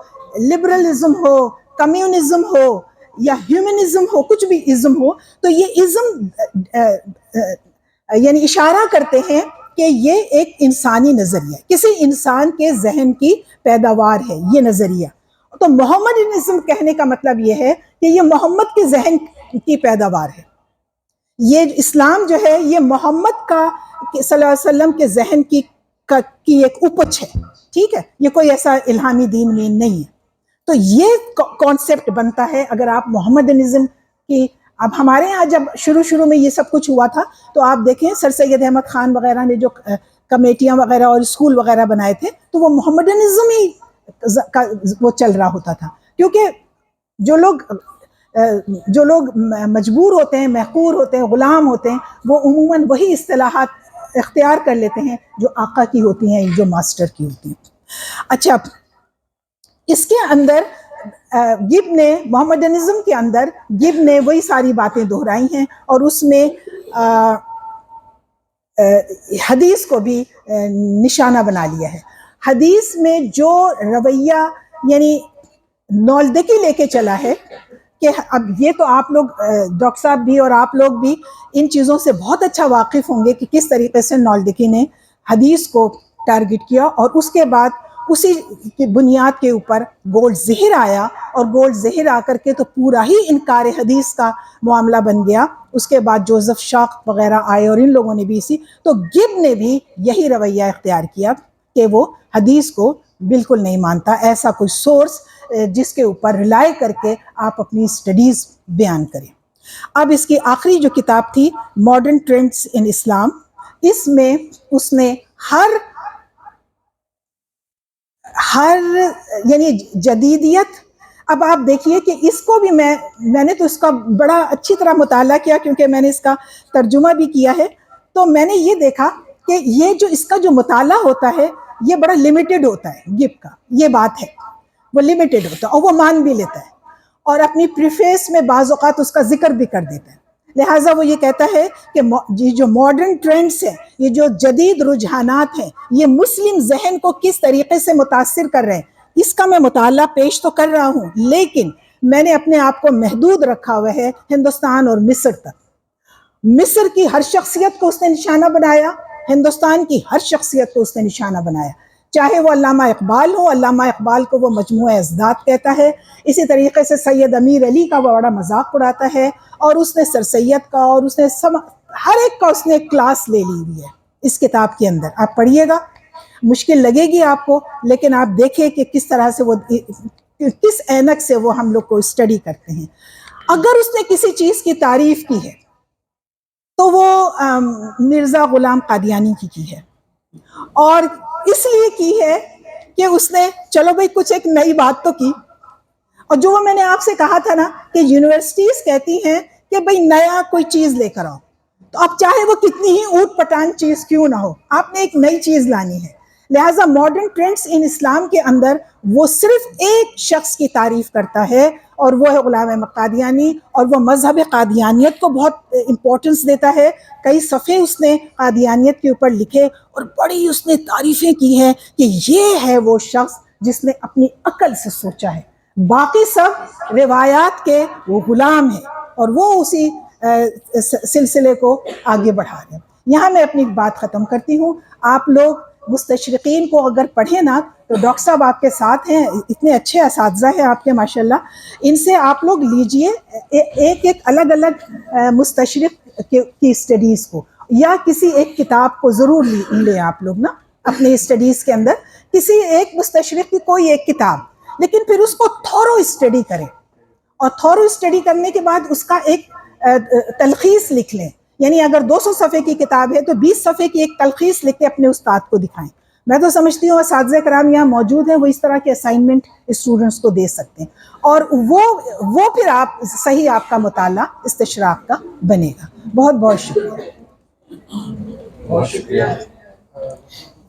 S5: لبرلزم ہو، کمیونزم ہو یا ہیومنزم ہو، کچھ بھی ازم ہو، تو یہ ازم یعنی اشارہ کرتے ہیں کہ یہ ایک انسانی نظریہ، کسی انسان کے ذہن کی پیداوار ہے یہ نظریہ. تو محمدنزم کہنے کا مطلب یہ ہے کہ یہ محمد کے ذہن کی پیداوار ہے. یہ اسلام جو ہے یہ محمد کا صلی اللہ علیہ وسلم کے ذہن کی ایک اپج ہے. ٹھیک ہے، یہ کوئی ایسا الہامی دین نہیں ہے. تو یہ کانسیپٹ بنتا ہے اگر آپ محمدنزم کی. اب ہمارے ہاں جب شروع میں یہ سب کچھ ہوا تھا تو آپ دیکھیں سر سید احمد خان وغیرہ نے جو کمیٹیاں وغیرہ اور اسکول وغیرہ بنائے تھے تو وہ محمدنزم ہی وہ چل رہا ہوتا تھا، کیونکہ جو لوگ مجبور ہوتے ہیں، محقور ہوتے ہیں، غلام ہوتے ہیں، وہ عموماً وہی اصطلاحات اختیار کر لیتے ہیں جو آقا کی ہوتی ہیں، جو ماسٹر کی ہوتی ہیں. اچھا، اس کے اندر گب نے محمدنزم کے اندر گب نے وہی ساری باتیں دہرائی ہیں اور اس میں حدیث کو بھی نشانہ بنا لیا ہے. حدیث میں جو رویہ یعنی نولدکی لے کے چلا ہے کہ اب یہ تو آپ لوگ ڈاکٹر صاحب بھی اور آپ لوگ بھی ان چیزوں سے بہت اچھا واقف ہوں گے کہ کس طریقے سے نولدکی نے حدیث کو ٹارگٹ کیا اور اس کے بعد اسی کی بنیاد کے اوپر گولڈ زہر آیا اور گولڈ زہر آ کر کے تو پورا ہی انکار حدیث کا معاملہ بن گیا. اس کے بعد جوزف شاک وغیرہ آئے اور ان لوگوں نے بھی تو گب نے بھی یہی رویہ اختیار کیا کہ وہ حدیث کو بالکل نہیں مانتا، ایسا کوئی سورس جس کے اوپر ریلائی کر کے آپ اپنی اسٹڈیز بیان کریں. اب اس کی آخری جو کتاب تھی ماڈرن ٹرینڈز ان اسلام، اس میں اس نے ہر یعنی جدیدیت. اب آپ دیکھیے کہ اس کو بھی میں نے تو اس کا بڑا اچھی طرح مطالعہ کیا کیونکہ میں نے اس کا ترجمہ بھی کیا ہے. تو میں نے یہ دیکھا کہ یہ جو اس کا جو مطالعہ ہوتا ہے یہ بڑا لیمیٹڈ ہوتا ہے. گب کا یہ بات ہے، وہ لیمیٹڈ ہوتا ہے اور وہ مان بھی لیتا ہے اور اپنی پریفیس میں بعض اوقات اس کا ذکر بھی کر دیتا ہے. لہٰذا وہ یہ کہتا ہے کہ یہ جو ماڈرن ٹرینڈز ہیں، یہ جو جدید رجحانات ہیں، یہ مسلم ذہن کو کس طریقے سے متاثر کر رہے ہیں، اس کا میں مطالعہ پیش تو کر رہا ہوں، لیکن میں نے اپنے آپ کو محدود رکھا ہوا ہے ہندوستان اور مصر تک. مصر کی ہر شخصیت کو اس نے نشانہ بنایا، ہندوستان کی ہر شخصیت کو اس نے نشانہ بنایا، چاہے وہ علامہ اقبال ہو. علامہ اقبال کو وہ مجموعہ ازداد کہتا ہے. اسی طریقے سے سید امیر علی کا وہ بڑا مذاق اڑاتا ہے اور اس نے سر سید کا اور اس نے ہر ایک کا اس نے کلاس لے لی ہوئی ہے اس کتاب کے اندر. آپ پڑھیے گا، مشکل لگے گی آپ کو، لیکن آپ دیکھیں کہ کس طرح سے وہ کس اینک سے وہ ہم لوگ کو اسٹڈی کرتے ہیں. اگر اس نے کسی چیز کی تعریف کی ہے تو وہ مرزا غلام قادیانی کی ہے، اور اس لیے کی ہے کہ اس نے چلو بھائی کچھ ایک نئی بات تو کی. اور جو میں نے آپ سے کہا تھا نا کہ یونیورسٹیز کہتی ہیں کہ بھائی نیا کوئی چیز لے کر آؤ، تو اب چاہے وہ کتنی ہی اوٹ پٹانگ چیز کیوں نہ ہو، آپ نے ایک نئی چیز لانی ہے. لہٰذا ماڈرن ٹرینڈز ان اسلام کے اندر وہ صرف ایک شخص کی تعریف کرتا ہے اور وہ ہے غلام احمد قادیانی، اور وہ مذہب قادیانیت کو بہت امپورٹنس دیتا ہے. کئی صفحے اس نے قادیانیت کے اوپر لکھے اور بڑی اس نے تعریفیں کی ہیں کہ یہ ہے وہ شخص جس نے اپنی عقل سے سوچا ہے. باقی سب روایات کے وہ غلام ہیں اور وہ اسی سلسلے کو آگے بڑھا رہے ہیں. یہاں میں اپنی بات ختم کرتی ہوں. آپ لوگ مستشرقین کو اگر پڑھیں نا تو ڈاکٹر صاحب آپ کے ساتھ ہیں، اتنے اچھے اساتذہ ہیں آپ کے ماشاءاللہ، ان سے آپ لوگ لیجئے ایک ایک الگ الگ مستشرق کی اسٹڈیز کو، یا کسی ایک کتاب کو ضرور لیں آپ لوگ نا اپنے اسٹڈیز کے اندر، کسی ایک مستشرق کی کوئی ایک کتاب، لیکن پھر اس کو تھورو اسٹڈی کریں اور تھورو اسٹڈی کرنے کے بعد اس کا ایک تلخیص لکھ لیں. یعنی اگر 200 صفحے کی کتاب ہے تو 20 صفحے کی ایک تلخیص لکھ کے اپنے استاد کو دکھائیں. میں تو سمجھتی ہوں اساتذہ کرام یہاں موجود ہیں، وہ اس طرح کے اسائنمنٹ اسٹوڈنٹس کو دے سکتے ہیں اور وہ پھر آپ صحیح آپ کا مطالعہ استشراق کا بنے گا. بہت بہت شکریہ.
S2: بہت شکریہ.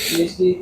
S1: PhD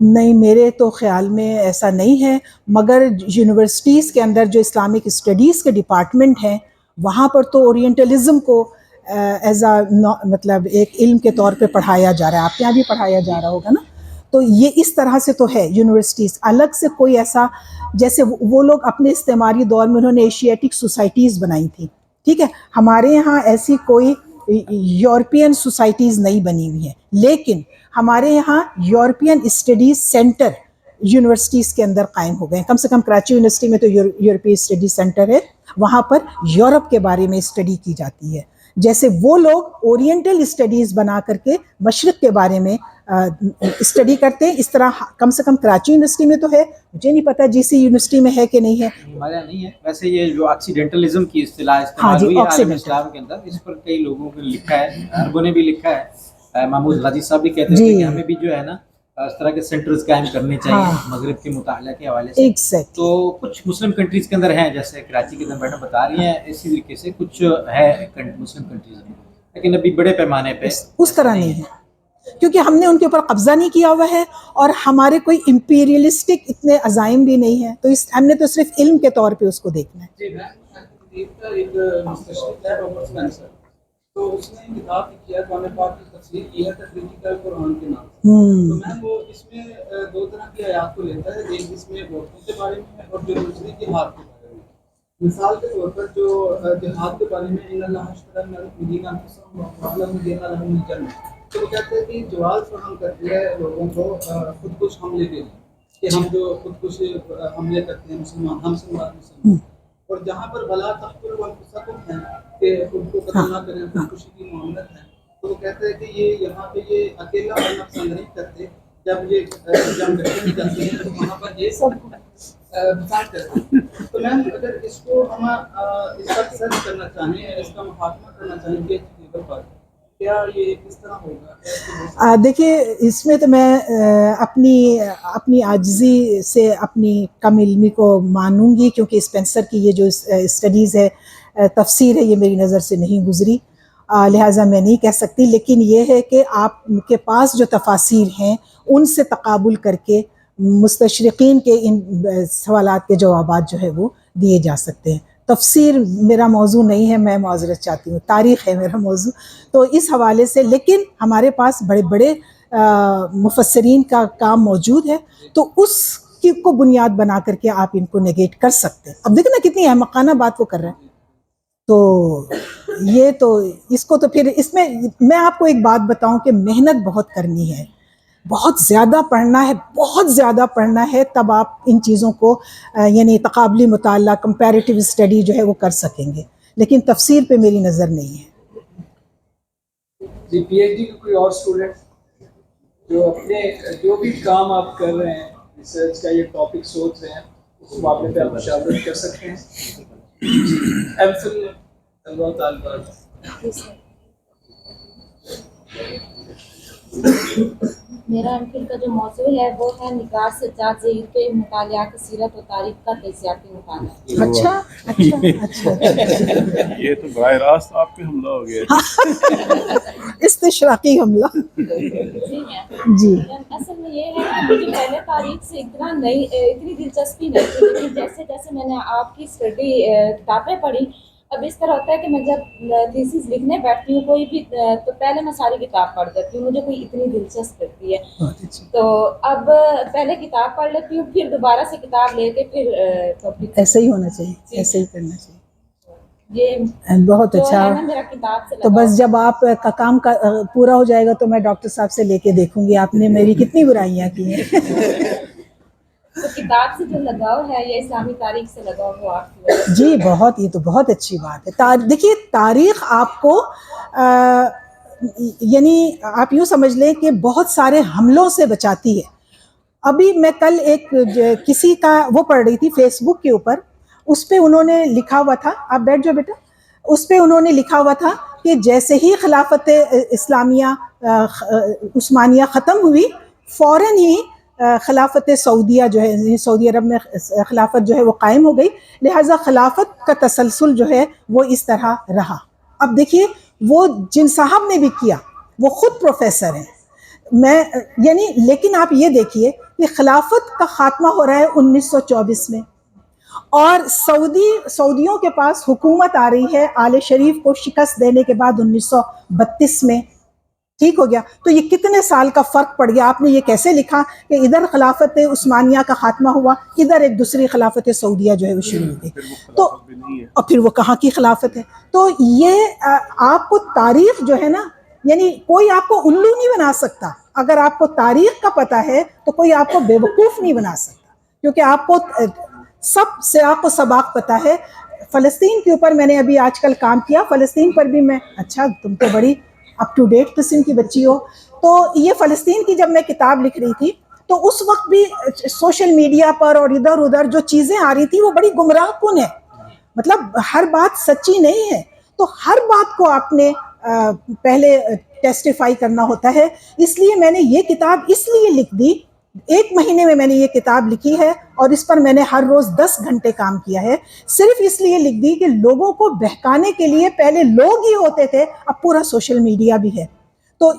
S5: نہیں، میرے تو خیال میں ایسا نہیں ہے، مگر یونیورسٹیز کے اندر جو اسلامک اسٹڈیز کے ڈپارٹمنٹ ہیں وہاں پر تو اورینٹلزم کو ایز مطلب ایک علم کے طور پہ پڑھایا جا رہا ہے. آپ کے یہاں بھی پڑھایا جا رہا ہوگا نا. تو یہ اس طرح سے تو ہے یونیورسٹیز. الگ سے کوئی ایسا، جیسے وہ لوگ اپنے استعماری دور میں انہوں نے ایشیاٹک سوسائٹیز بنائی تھی، ٹھیک ہے، ہمارے یہاں ایسی کوئی یورپین سوسائٹیز نہیں بنی ہوئی ہیں، لیکن ہمارے یہاں یورپین اسٹڈیز سینٹر یونیورسٹیز کے اندر قائم ہو گئے ہیں. کم سے کم کراچی یونیورسٹی میں تو یورپین اسٹڈیز سینٹر ہے، وہاں پر یورپ کے بارے میں اسٹڈی کی جاتی ہے. جیسے وہ لوگ اورینٹل اسٹڈیز بنا کر کے مشرق کے بارے میں اسٹڈی کرتے ہیں، اس طرح کم سے کم کراچی یونیورسٹی میں تو ہے. مجھے نہیں پتا جی سی یونیورسٹی میں ہے کہ نہیں ہے.
S6: ہمارے یہاں نہیں ہے. ویسے یہ جو آکسیڈنٹلزم کی اصطلاح
S5: ہاں
S6: استعمال
S5: جی،
S6: ہوئی ہے عالم
S5: آکسیڈنٹل.
S6: اسلام کے اندر، اس پر کئی لوگوں نے لکھا ہے، عربوں نے بھی لکھا ہے. محمود غازی صاحب بھی کہتے
S5: جی.
S6: تھے کہ ہمیں بھی جو ہے نا اس طرح کے سینٹرز قائم کرنے چاہیے
S5: ہاں.
S6: مغرب کے مطالعہ کے حوالے سے.
S5: ایگزیکٹ.
S6: تو کچھ مسلم کنٹریز کے اندر ہیں، جیسے کراچی کے اندر میڈم بتا رہی ہیں، اسی طریقے سے کچھ ہے مسلم کنٹریز میں، لیکن ابھی بڑے پیمانے پہ
S5: اس طرح نہیں ہے، کیونکہ ہم نے ان کے اوپر قبضہ نہیں کیا ہوا ہے، اور ہمارے کوئی امپیریلسٹک اتنے عزائم بھی نہیں ہیں، تو ہم نے تو صرف علم کے طور پہ اس کو دیکھنا ہے.
S7: جی میں ایک مستشرق ہے رابرٹ اسپینسر، تو اس نے کتاب لکھی ہے قرآن پاک کی تفسیر کی ہے تخلیقی قرآن کے نام سے. تو میں وہ اس میں دو طرح کی آیات کو لیتا ہے، ایک جس میں عورتوں کے بارے میں اور جو دوسری جہاد کے بارے میں. مثال کے طور پر جو جہاد کے بارے میں ان اللہ اشتری من المؤمنین انفسهم واموالهم بان لهم الجنہ، تو وہ کہتے ہیں کہ جواز فراہم کرتی ہے لوگوں کو خودکش حملے کے لیے، کہ ہم جو خودکش حملے کرتے ہیں مسلمان، ہم سے مراد مسلمان. اور جہاں پر ولا تقتلوا انفسکم ہے کہ خود کو قتل نہ کریں، خودکشی کی معاملت ہے، تو وہ کہتے ہیں کہ یہ یہاں پہ یہ اکیلا مرنا پسند نہیں کرتے، جب یہ جنگ لڑنے جاتے ہیں تو وہاں پر یہ پسند کرتے ہیں. تو میم اگر اس کو ہم اس کا سرچ کرنا چاہیں، اس کا محاکمہ کرنا چاہیں کہ لیول پر، کیا یہ کس طرح ہوگا؟
S5: دیکھیے اس میں تو میں اپنی عاجزی سے اپنی کم علمی کو مانوں گی، کیونکہ اسپینسر کی یہ جو اسٹڈیز ہے، تفسیر ہے، یہ میری نظر سے نہیں گزری، لہٰذا میں نہیں کہہ سکتی. لیکن یہ ہے کہ آپ کے پاس جو تفاسیر ہیں ان سے تقابل کر کے مستشرقین کے ان سوالات کے جوابات جو ہے وہ دیے جا سکتے ہیں. تفسیر میرا موضوع نہیں ہے، میں معذرت چاہتی ہوں، تاریخ ہے میرا موضوع. تو اس حوالے سے لیکن ہمارے پاس بڑے بڑے مفسرین کا کام موجود ہے، تو اس کی کو بنیاد بنا کر کے آپ ان کو نیگیٹ کر سکتے ہیں. اب دیکھیں نا کتنی احمقانہ بات وہ کر رہے ہیں. تو یہ تو اس کو تو پھر اس میں آپ کو ایک بات بتاؤں کہ محنت بہت کرنی ہے، بہت زیادہ پڑھنا ہے، بہت زیادہ پڑھنا ہے، تب آپ ان چیزوں کو یعنی تقابلی مطالعہ، کمپیریٹیو اسٹڈی جو ہے وہ کر سکیں گے. لیکن تفسیر پہ میری نظر نہیں ہے.
S7: جی پی ایچ ڈی کے کوئی اور اسٹوڈنٹ جو اپنے جو بھی کام آپ کر رہے ہیں، ریسرچ کا یہ ٹاپک سوچ رہے ہیں، اس معاملے پہ آپ مشاورت کر سکتے ہیں. ایم فل اللہ تعالیٰ.
S8: میرا ایم فل کا جو موضوع ہے وہ ہے نگار سجاد ظہیر کے مطالعات سیرت و تاریخ کا تجزیاتی مطالعہ.
S5: اچھا اچھا اچھا
S9: یہ تو براہ راست آپ پہ حملہ ہو گیا.
S5: استشراقی حملہ. جی
S8: اصل میں یہ ہے کہ مجھے پہلے تاریخ سے اتنی دلچسپی نہیں تھی، لیکن جیسے جیسے میں نے آپ کی اسٹڈی کتابیں پڑھی، اب اس طرح ہوتا ہے کہ میں جب تھیسس لکھنے بیٹھتی ہوں کوئی بھی، تو پہلے میں ساری کتاب پڑھ دیتی ہوں، مجھے کوئی اتنی دلچسپ لگتی ہے. تو اب پہلے کتاب پڑھ لیتی ہوں، پھر دوبارہ سے کتاب لے کے پھر ٹاپک.
S5: ایسے ہی ہونا چاہیے، ایسے ہی کرنا چاہیے.
S8: یہ
S5: بہت اچھا.
S8: میرا کتاب سے
S5: تو بس جب آپ کا کام پورا ہو جائے گا تو میں ڈاکٹر صاحب سے لے کے دیکھوں گی آپ نے میری کتنی برائیاں کی ہیں.
S8: تو کتاب سے جو لگاؤ ہے یا اسلامی تاریخ سے لگاؤ وہ آپ کی وجہ سے.
S5: جی بہت، یہ تو بہت اچھی بات ہے. دیکھیے تاریخ آپ کو یعنی آپ یوں سمجھ لیں کہ بہت سارے حملوں سے بچاتی ہے. ابھی میں کل ایک کسی کا وہ پڑھ رہی تھی فیس بک کے اوپر، اس پہ انہوں نے لکھا ہوا تھا، آپ بیٹھ جاؤ بیٹا، اس پہ انہوں نے لکھا ہوا تھا کہ جیسے ہی خلافت اسلامیہ عثمانیہ ختم ہوئی، فوراً ہی خلافت سعودیہ جو ہے، سعودی عرب میں خلافت جو ہے وہ قائم ہو گئی، لہٰذا خلافت کا تسلسل جو ہے وہ اس طرح رہا. اب دیکھیے وہ جن صاحب نے بھی کیا وہ خود پروفیسر ہیں، میں یعنی، لیکن آپ یہ دیکھیے کہ خلافت کا خاتمہ ہو رہا ہے 1924 میں، اور سعودیوں کے پاس حکومت آ رہی ہے آل شریف کو شکست دینے کے بعد 1932 میں. ٹھیک ہو گیا. تو یہ کتنے سال کا فرق پڑ گیا. آپ نے یہ کیسے لکھا کہ ادھر خلافت عثمانیہ کا خاتمہ ہوا، ادھر ایک دوسری خلافت سعودیہ جو ہے وہ شروع ہو گئی. تو اور پھر وہ کہاں کی خلافت ہے. تو یہ آپ کو تاریخ جو ہے نا، یعنی کوئی آپ کو الو نہیں بنا سکتا. اگر آپ کو تاریخ کا پتہ ہے تو کوئی آپ کو بیوقوف نہیں بنا سکتا، کیونکہ آپ کو سب سیاق و سباق پتہ ہے. فلسطین کے اوپر میں نے ابھی آج کل کام کیا، فلسطین پر بھی میں، اچھا تم تو بڑی اپ ٹو ڈیٹ قسم کی بچی ہو. تو یہ فلسطین کی جب میں کتاب لکھ رہی تھی تو اس وقت بھی سوشل میڈیا پر اور ادھر ادھر جو چیزیں آ رہی تھی وہ بڑی گمراہ کن ہے، مطلب ہر بات سچی نہیں ہے. تو ہر بات کو آپ نے پہلے ٹیسٹیفائی کرنا ہوتا ہے. اس لیے میں نے یہ کتاب اس لیے لکھ دی، 1 مہینے میں میں نے یہ کتاب لکھی ہے اور اس پر میں نے ہر روز 10 گھنٹے کام کیا ہے. صرف اس لیے لکھ دی کہ لوگوں کو بہکانے کے لیے پہلے لوگ ہی ہوتے تھے، اب پورا سوشل میڈیا بھی ہے. تو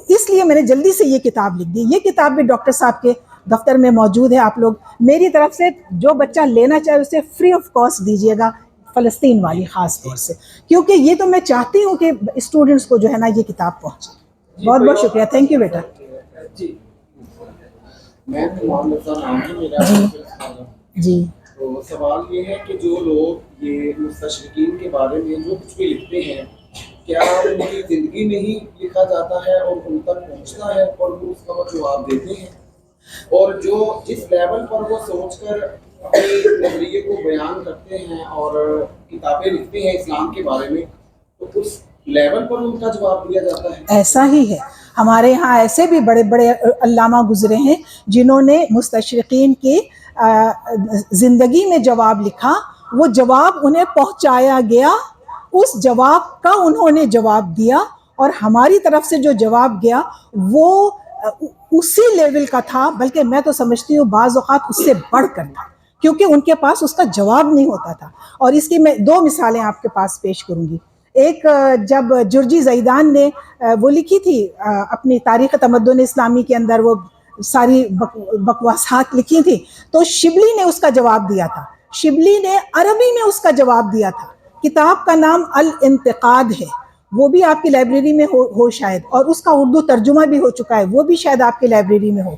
S5: اس لیے میں نے جلدی سے یہ کتاب لکھ دی. یہ کتاب بھی ڈاکٹر صاحب کے دفتر میں موجود ہے. آپ لوگ میری طرف سے جو بچہ لینا چاہے اسے فری آف کاسٹ دیجیے گا، فلسطین والی خاص طور سے، کیونکہ یہ تو میں چاہتی ہوں کہ اسٹوڈنٹس کو جو ہے نا یہ کتاب پہنچے. بہت بہت شکریہ. تھینک یو بیٹا.
S7: جی
S10: میں محمد نام ہے میرا.
S5: جی
S10: تو سوال یہ ہے کہ جو لوگ یہ مستشرقین کے بارے میں جو کچھ بھی لکھتے ہیں، کیا ان کی زندگی میں ہی لکھا جاتا ہے اور ان تک پہنچتا ہے اور وہ اس کا جواب دیتے ہیں؟ اور جو جس لیول پر وہ سوچ کر اپنے نظریے کو بیان کرتے ہیں اور کتابیں لکھتے ہیں اسلام کے بارے میں، تو اس لیول پر ان کا جواب دیا جاتا ہے؟
S5: ایسا ہی ہے. ہمارے یہاں ایسے بھی بڑے بڑے علامہ گزرے ہیں جنہوں نے مستشرقین کی زندگی میں جواب لکھا، وہ جواب انہیں پہنچایا گیا، اس جواب کا انہوں نے جواب دیا، اور ہماری طرف سے جو جواب گیا وہ اسی لیول کا تھا، بلکہ میں تو سمجھتی ہوں بعض اوقات اس سے بڑھ کر تھا، کیونکہ ان کے پاس اس کا جواب نہیں ہوتا تھا. اور اس کی میں 2 مثالیں آپ کے پاس پیش کروں گی. ایک جب جرجی زیدان نے وہ لکھی تھی اپنی تاریخ تمدن اسلامی کے اندر، وہ ساری بکواسات لکھی تھی، تو شبلی نے اس کا جواب دیا تھا. شبلی نے عربی میں اس کا جواب دیا تھا. کتاب کا نام الانتقاد ہے، وہ بھی آپ کی لائبریری میں ہو شاید، اور اس کا اردو ترجمہ بھی ہو چکا ہے، وہ بھی شاید آپ کی لائبریری میں ہو.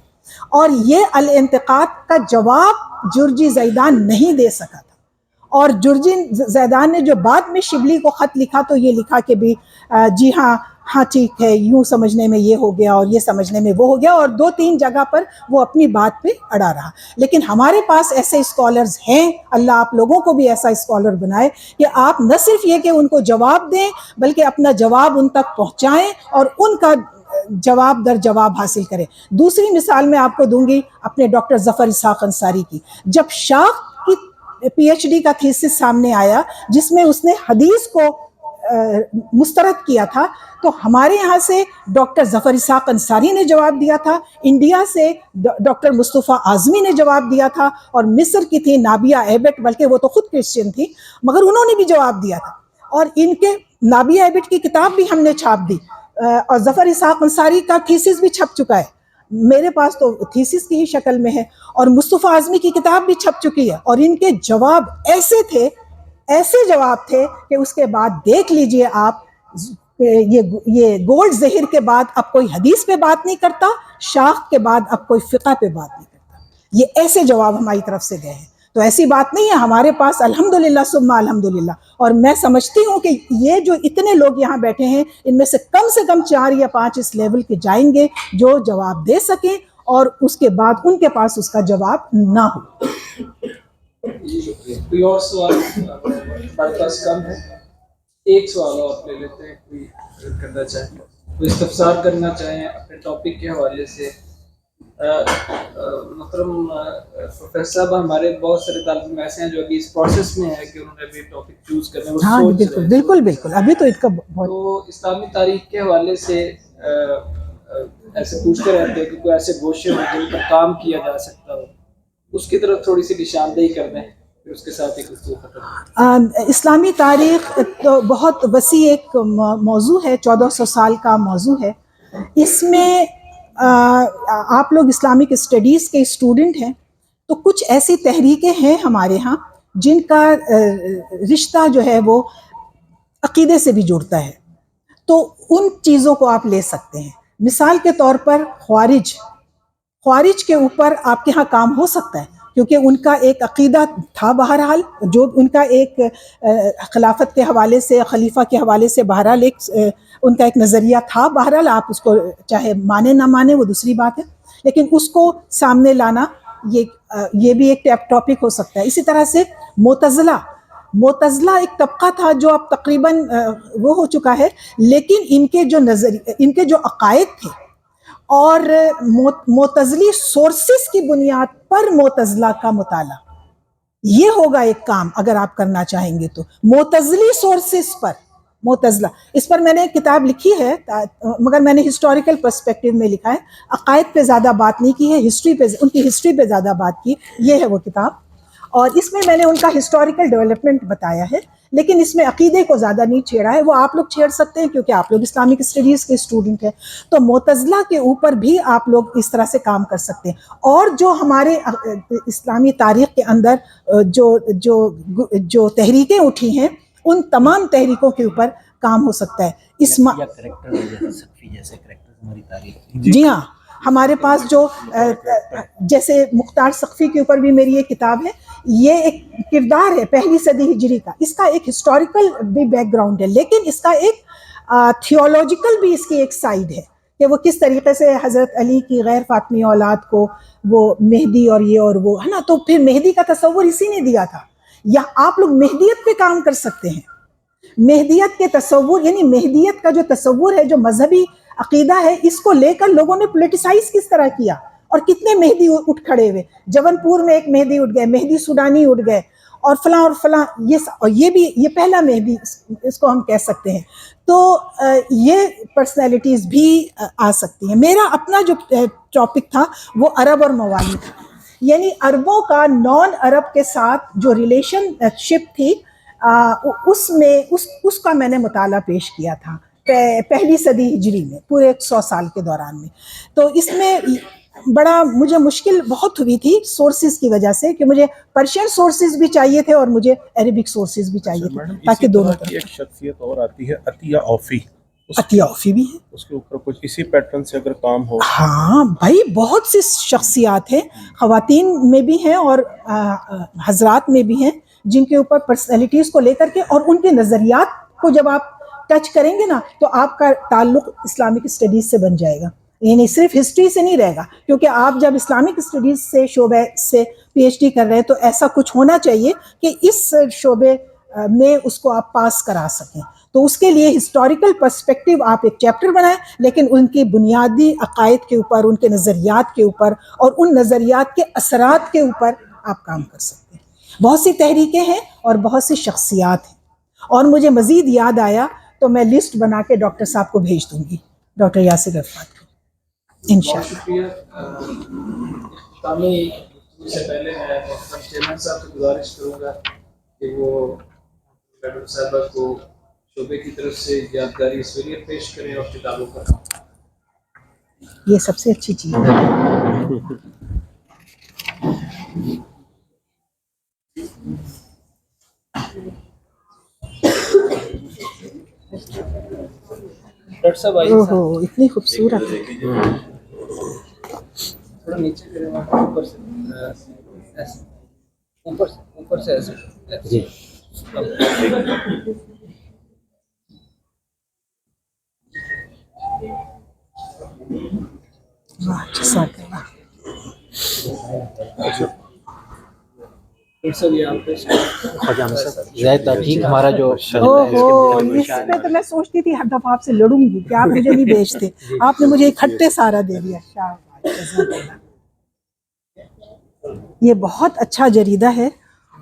S5: اور یہ الانتقاد کا جواب جرجی زیدان نہیں دے سکا تھا. اور جرجی زیدان نے جو بعد میں شبلی کو خط لکھا تو یہ لکھا کہ بھی جی ہاں ٹھیک ہے، یوں سمجھنے میں یہ ہو گیا اور یہ سمجھنے میں وہ ہو گیا، اور 2-3 جگہ پر وہ اپنی بات پہ اڑا رہا. لیکن ہمارے پاس ایسے اسکالرز ہیں، اللہ آپ لوگوں کو بھی ایسا اسکالر بنائے کہ آپ نہ صرف یہ کہ ان کو جواب دیں، بلکہ اپنا جواب ان تک پہنچائیں اور ان کا جواب در جواب حاصل کریں. دوسری مثال میں آپ کو دوں گی اپنے ڈاکٹر ظفر اسحاق انصاری کی. جب شاخ کی پی ایچ ڈی کا تھیسس سامنے آیا جس میں اس نے حدیث کو مسترد کیا تھا، تو ہمارے یہاں سے ڈاکٹر ظفر اسحاق انصاری نے جواب دیا تھا، انڈیا سے ڈاکٹر مصطفیٰ اعظمی نے جواب دیا تھا، اور مصر کی تھی نابیہ ایبٹ، بلکہ وہ تو خود کرسچن تھی مگر انہوں نے بھی جواب دیا تھا. اور ان کے نابیہ ایبٹ کی کتاب بھی ہم نے چھاپ دی، اور ظفر اسحاق انصاری کا تھیسس بھی چھپ چکا ہے، میرے پاس تو تھیسس کی ہی شکل میں ہے، اور مصطفیٰ اعظمی کی کتاب بھی چھپ چکی ہے. اور ان کے جواب ایسے جواب تھے کہ اس کے بعد دیکھ لیجئے آپ، یہ گولڈ زہر کے بعد اب کوئی حدیث پہ بات نہیں کرتا، شاخ کے بعد اب کوئی فقہ پہ بات نہیں کرتا. یہ ایسے جواب ہماری طرف سے گئے ہیں. تو ایسی بات نہیں ہے ہمارے پاس، الحمدللہ ثم الحمدللہ. اور میں سمجھتی ہوں کہ یہ جو اتنے لوگ یہاں بیٹھے ہیں، ان میں سے کم 4 یا 5 اس لیول کے جائیں گے جو جواب دے سکیں، اور اس کے بعد ان کے پاس اس کا جواب نہ ہو.
S7: کوئی اور سوال ہمارے پاس کم ہے؟ ایک سوال اور لے لیتے ہیں. کوئی کرنا چاہیں، کوئی استفسار کرنا چاہیں اپنے ٹاپک کے حوالے سے. محترم پروفیسر صاحب، ہمارے بہت سارے طالب علم ایسے ہیں جو ابھی اس پروسیس میں ہے کہ انہوں نے ابھی ٹاپک چوز کرنے میں سوچ رہے ہیں.
S5: بالکل ابھی تو اس کا بہت.
S7: تو اسلامی تاریخ کے حوالے سے ایسے پوچھتے رہتے ہیں کہ کوئی ایسے گوشے ہوں جن پر کام کیا جا سکتا ہو، اس کی طرف تھوڑی سی نشاندہی کر دیں، پھر اس کے ساتھ ایک گفتگو ختم.
S5: اسلامی تاریخ تو بہت وسیع ایک موضوع ہے، 1400 سال کا موضوع ہے. اس میں آپ لوگ اسلامک اسٹڈیز کے اسٹوڈنٹ ہیں تو کچھ ایسی تحریکیں ہیں ہمارے ہاں جن کا رشتہ جو ہے وہ عقیدے سے بھی جڑتا ہے، تو ان چیزوں کو آپ لے سکتے ہیں. مثال کے طور پر خوارج کے اوپر آپ کے ہاں کام ہو سکتا ہے کیونکہ ان کا ایک عقیدہ تھا، بہرحال جو ان کا ایک خلافت کے حوالے سے، خلیفہ کے حوالے سے بہرحال ایک ان کا ایک نظریہ تھا. بہرحال آپ اس کو چاہے مانے نہ مانے وہ دوسری بات ہے، لیکن اس کو سامنے لانا یہ بھی ایک ٹاپک ہو سکتا ہے. اسی طرح سے معتزلہ ایک طبقہ تھا جو اب تقریباً وہ ہو چکا ہے، لیکن ان کے جو عقائد تھے اور معتزلی سورسز کی بنیاد پر معتزلہ کا مطالعہ، یہ ہوگا ایک کام اگر آپ کرنا چاہیں گے تو معتزلی سورسز پر. معتزلہ اس پر میں نے ایک کتاب لکھی ہے، مگر میں نے ہسٹوریکل پرسپیکٹو میں لکھا ہے، عقائد پہ زیادہ بات نہیں کی ہے، ان کی ہسٹری پہ زیادہ بات کی. یہ ہے وہ کتاب، اور اس میں میں نے ان کا ہسٹوریکل ڈیولپمنٹ بتایا ہے، لیکن اس میں عقیدے کو زیادہ نہیں چھیڑا ہے. وہ آپ لوگ چھیڑ سکتے ہیں کیونکہ آپ لوگ اسلامک اسٹڈیز کے اسٹوڈنٹ ہیں، تو معتزلہ کے اوپر بھی آپ لوگ اس طرح سے کام کر سکتے ہیں. اور جو ہمارے اسلامی تاریخ کے اندر جو تحریکیں اٹھی ہیں، ان تمام تحریکوں کے اوپر کام ہو سکتا ہے. جی ہاں، ہمارے پاس جو جیسے مختار سقفی کے اوپر بھی میری ایک کتاب ہے. یہ ایک کردار ہے پہلی صدی ہجری کا، اس کا ایک ہسٹوریکل بھی بیک گراؤنڈ ہے، لیکن اس کا ایک تھیولوجیکل بھی اس کی ایک سائیڈ ہے کہ وہ کس طریقے سے حضرت علی کی غیر فاطمی اولاد کو وہ مہدی اور یہ اور وہ ہے نا، تو پھر مہدی کا تصور اسی نے دیا تھا. یا آپ لوگ مہدیت پہ کام کر سکتے ہیں. مہدیت کے تصور، یعنی مہدیت کا جو تصور ہے، جو مذہبی عقیدہ ہے، اس کو لے کر لوگوں نے پولیٹیسائز کس طرح کیا، اور کتنے مہدی اٹھ کھڑے ہوئے. جون پور میں ایک مہدی اٹھ گئے، مہدی سوڈانی اٹھ گئے، اور فلاں یہ پہلا مہدی اس کو ہم کہہ سکتے ہیں. تو یہ پرسنالٹیز بھی آ سکتی ہیں. میرا اپنا جو ٹاپک تھا وہ عرب اور موالی تھا، یعنی عربوں کا نان عرب کے ساتھ جو ریلیشن شپ تھی، اس کا میں نے مطالعہ پیش کیا تھا پہلی صدی ہجری میں، پورے 100 سال کے دوران میں. تو اس میں بڑا مجھے مشکل بہت ہوئی تھی سورسز کی وجہ سے، کہ مجھے پرشین سورسز بھی چاہیے تھے اور مجھے عربک سورسز بھی چاہیے تھے، تاکہ دونوں طرف.
S9: ایک شخصیت اور آتی ہے عطیہ اوفی،
S5: عطیہ اوفی بھی ہے،
S9: اس کے اوپر کچھ اسی پیٹرن سے اگر کام ہو.
S5: ہاں بھائی، بہت سی شخصیات ہیں، خواتین میں بھی ہیں اور حضرات میں بھی ہیں، جن کے اوپر پرسنالٹیز کو لے کر کے اور ان کے نظریات کو جب آپ ٹچ کریں گے نا، تو آپ کا تعلق اسلامک اسٹڈیز سے بن جائے گا. یعنی صرف ہسٹری سے نہیں رہے گا، کیونکہ آپ جب اسلامک اسٹڈیز سے شعبے سے پی ایچ ڈی کر رہے ہیں تو ایسا کچھ ہونا چاہیے کہ اس شعبے میں اس کو آپ پاس کرا سکیں. تو اس کے لیے ہسٹوریکل پرسپیکٹو آپ ایک چیپٹر بنائیں، لیکن ان کی بنیادی عقائد کے اوپر، ان کے نظریات کے اوپر اور ان نظریات کے اثرات کے اوپر آپ کام کر سکتے ہیں. بہت سی تحریکیں ہیں اور بہت سی شخصیات ہیں، اور مجھے مزید یاد آیا تو میں لسٹ بنا کے ڈاکٹر صاحب کو بھیج دوں گی، ڈاکٹر یاسر عرفات کو، انشاءاللہ.
S7: اختتامی سے پہلے میں چیئرمین صاحب سے گزارش کروں گا کہ وہ میڈم صاحبہ کو شعبے کی طرف سے یادگاری اسوریت پیش کریں اور کتابوں کا.
S5: یہ سب سے اچھی چیز ہے.
S11: ڈاکٹر صاحب آئیے،
S5: اوہو اتنی خوبصورت.
S11: تھوڑا نیچے کریں، اوپر سے ایسے، اوپر سے ایسے. جی
S5: واہ، جزاک اللہ.
S4: ہمارا جو
S5: اوہو، اس پہ تو میں سوچتی تھی ہر دفعہ آپ سے لڑوں گی کہ آپ مجھے نہیں بھیجتے، آپ نے مجھے اکٹھے سارا دے دیا. یہ بہت اچھا جریدہ ہے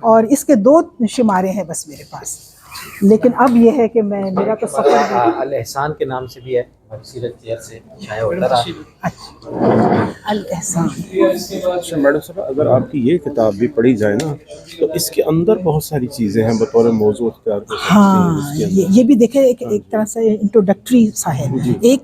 S5: اور اس کے 2 شمارے ہیں بس میرے پاس، لیکن اب یہ ہے کہ میرا تو سفر
S4: الاحسان کے نام سے بھی ہے، سیرت چیئر سے شائع ہوتا رہا.
S5: الاحسان.
S9: اچھا میڈم صاحب، اگر آپ کی یہ کتاب بھی پڑھی جائے نا تو اس کے اندر بہت ساری چیزیں ہیں بطور موضوع اختیار کر سکتے ہیں.
S5: ہاں، یہ بھی دیکھیں ایک طرح سے انٹروڈکٹری سا ہے. ایک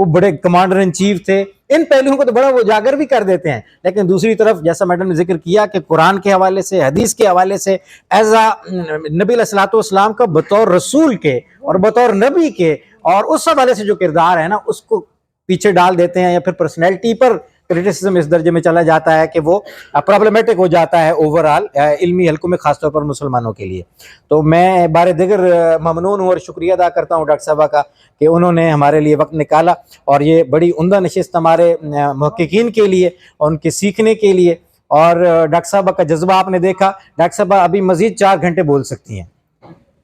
S4: وہ بڑے کمانڈر ان چیف تھے. ان پہلوؤں کو تو بڑا وہ اجاگر بھی کر دیتے ہیں. لیکن دوسری طرف جیسا میڈم نے ذکر کیا کہ قرآن کے حوالے سے, حدیث کے حوالے سے, ایز نبی علیہ الصلوۃ والسلام کا بطور رسول کے اور بطور نبی کے, اور اس حوالے سے جو کردار ہے نا اس کو پیچھے ڈال دیتے ہیں, یا پھر پرسنالٹی پر کرٹیسزم اس درجے میں چلا جاتا ہے کہ وہ پرابلمیٹک ہو جاتا ہے اوورآل علمی حلقوں میں, خاص طور پر مسلمانوں کے لیے. تو میں بار دیگر ممنون ہوں اور شکریہ ادا کرتا ہوں ڈاکٹر صاحبہ کا کہ انہوں نے ہمارے لیے وقت نکالا, اور یہ بڑی عمدہ نشست ہمارے محققین کے لیے اور ان کے سیکھنے کے لیے. اور ڈاکٹر صاحبہ کا جذبہ آپ نے دیکھا. ڈاکٹر صاحبہ ابھی مزید 4 گھنٹے بول سکتی ہیں,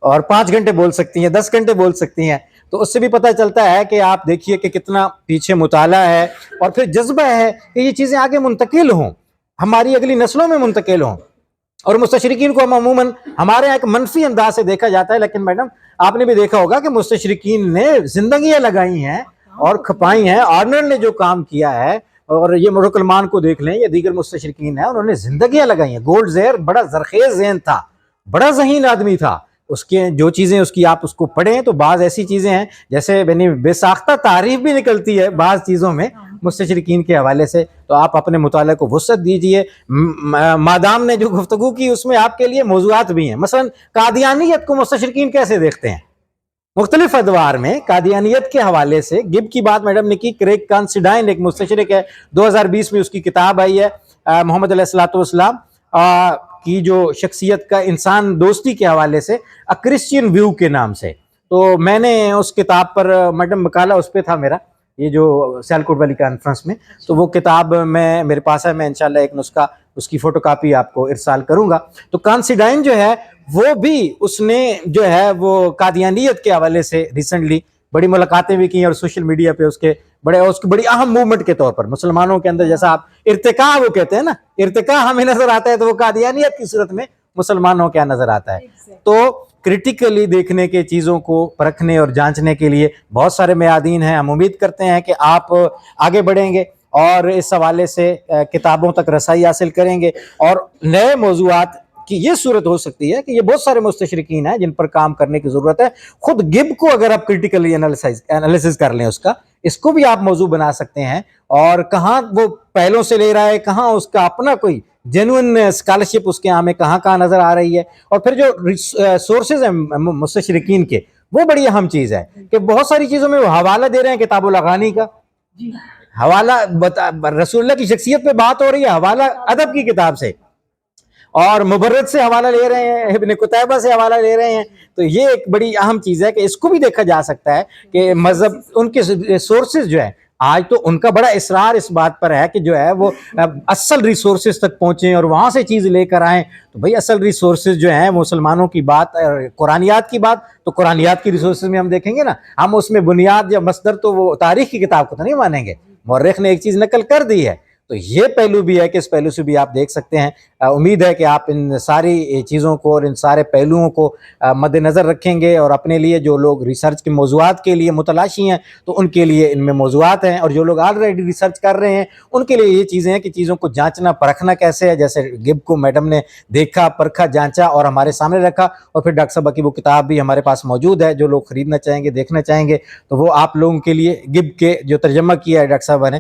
S4: اور 5 گھنٹے بول سکتی ہیں, 10 گھنٹے بول سکتی ہیں. تو اس سے بھی پتہ چلتا ہے کہ آپ دیکھیے کہ کتنا پیچھے مطالعہ ہے, اور پھر جذبہ ہے کہ یہ چیزیں آگے منتقل ہوں, ہماری اگلی نسلوں میں منتقل ہوں. اور مستشرقین کو عموماً ہمارے یہاں ایک منفی انداز سے دیکھا جاتا ہے, لیکن میڈم آپ نے بھی دیکھا ہوگا کہ مستشرقین نے زندگیاں لگائی ہیں اور کھپائی ہیں. آرنلڈ نے جو کام کیا ہے, اور یہ مرکلمان کو دیکھ لیں, یہ دیگر مستشرقین ہیں, انہوں نے زندگیاں لگائی ہیں. گولڈ زہر بڑا زرخیز ذہن تھا, بڑا ذہین آدمی تھا. اس کے جو چیزیں اس کی آپ اس کو پڑھیں تو بعض ایسی چیزیں ہیں جیسے بے ساختہ تعریف بھی نکلتی ہے بعض چیزوں میں مستشرقین کے حوالے سے. تو آپ اپنے مطالعے کو وسعت دیجئے. مادام نے جو گفتگو کی اس میں آپ کے لیے موضوعات بھی ہیں. مثلا قادیانیت کو مستشرقین کیسے دیکھتے ہیں, مختلف ادوار میں قادیانیت کے حوالے سے. گب کی بات میڈم نے کی. کریگ کانسیڈائن ایک مستشرق ہے, 2020 میں اس کی کتاب آئی ہے محمد علیہ الصلوۃ والسلام کی جو شخصیت کا انسان دوستی کے حوالے سے, کرسچین ویو کے نام سے. تو میں نے اس کتاب پر میڈم مقالہ اس پہ تھا میرا, یہ جو سیالکوٹ والی کانفرنس میں. تو وہ کتاب میں میرے پاس ہے, میں انشاءاللہ ایک نسخہ اس کی فوٹو کاپی آپ کو ارسال کروں گا. تو کانسیڈائن جو ہے وہ بھی اس نے جو ہے وہ قادیانیت کے حوالے سے ریسنٹلی بڑی ملاقاتیں بھی کی, اور سوشل میڈیا پہ اس کی بڑی اہم موومنٹ کے طور پر مسلمانوں کے اندر, جیسا آپ ارتقاء وہ کہتے ہیں نا, ارتقاء ہمیں نظر آتا ہے, تو وہ قادیانیت کی صورت میں مسلمانوں کیا نظر آتا ہے. تو کرٹیکلی دیکھنے کے, چیزوں کو پرکھنے اور جانچنے کے لیے بہت سارے میادین ہیں. ہم امید کرتے ہیں کہ آپ آگے بڑھیں گے اور اس حوالے سے کتابوں تک رسائی حاصل کریں گے, اور نئے موضوعات کی یہ صورت ہو سکتی ہے کہ یہ بہت سارے مستشرقین ہیں جن پر کام کرنے کی ضرورت ہے. خود گب کو اگر آپ کرٹیکلی انالیسس کر لیں, اس کو بھی آپ موضوع بنا سکتے ہیں, اور کہاں وہ پہلوں سے لے رہا ہے, کہاں اس کا اپنا کوئی جینوئن اسکالرشپ اس کے ہمیں کہاں نظر آ رہی ہے. اور پھر جو سورسز ہیں مستشرقین کے, وہ بڑی اہم چیز ہے کہ بہت ساری چیزوں میں وہ حوالہ دے رہے ہیں. کتاب الاغانی کا حوالہ, رسول اللہ کی شخصیت پہ بات ہو رہی ہے, حوالہ ادب کی کتاب سے, اور مبرد سے حوالہ لے رہے ہیں, ابن قتیبہ سے حوالہ لے رہے ہیں. تو یہ ایک بڑی اہم چیز ہے کہ اس کو بھی دیکھا جا سکتا ہے کہ مذہب, ان کے سورسز جو ہیں, آج تو ان کا بڑا اصرار اس بات پر ہے کہ جو ہے وہ اصل ریسورسز تک پہنچیں اور وہاں سے چیز لے کر آئیں. تو بھئی اصل ریسورسز جو ہیں مسلمانوں کی بات, قرآنیات کی بات, تو قرآنیات کی ریسورسز میں ہم دیکھیں گے نا, ہم اس میں بنیاد یا مصدر تو وہ تاریخ کی کتاب کو تو نہیں مانیں گے, مورخ نے ایک چیز نقل کر دی ہے. تو یہ پہلو بھی ہے کہ اس پہلو سے بھی آپ دیکھ سکتے ہیں. امید ہے کہ آپ ان ساری چیزوں کو اور ان سارے پہلوؤں کو مد نظر رکھیں گے, اور اپنے لیے جو لوگ ریسرچ کے موضوعات کے لیے متلاشی ہیں تو ان کے لیے ان میں موضوعات ہیں, اور جو لوگ آلریڈی ریسرچ کر رہے ہیں ان کے لیے یہ چیزیں ہیں کہ چیزوں کو جانچنا پرکھنا کیسے ہے. جیسے گب کو میڈم نے دیکھا, پرکھا, جانچا اور ہمارے سامنے رکھا, اور پھر ڈاکٹر صاحبہ کی وہ کتاب بھی ہمارے پاس موجود ہے, جو لوگ خریدنا چاہیں گے, دیکھنا چاہیں گے, تو وہ آپ لوگوں کے لیے گب کے جو ترجمہ کیا ہے ڈاکٹر صاحبہ نے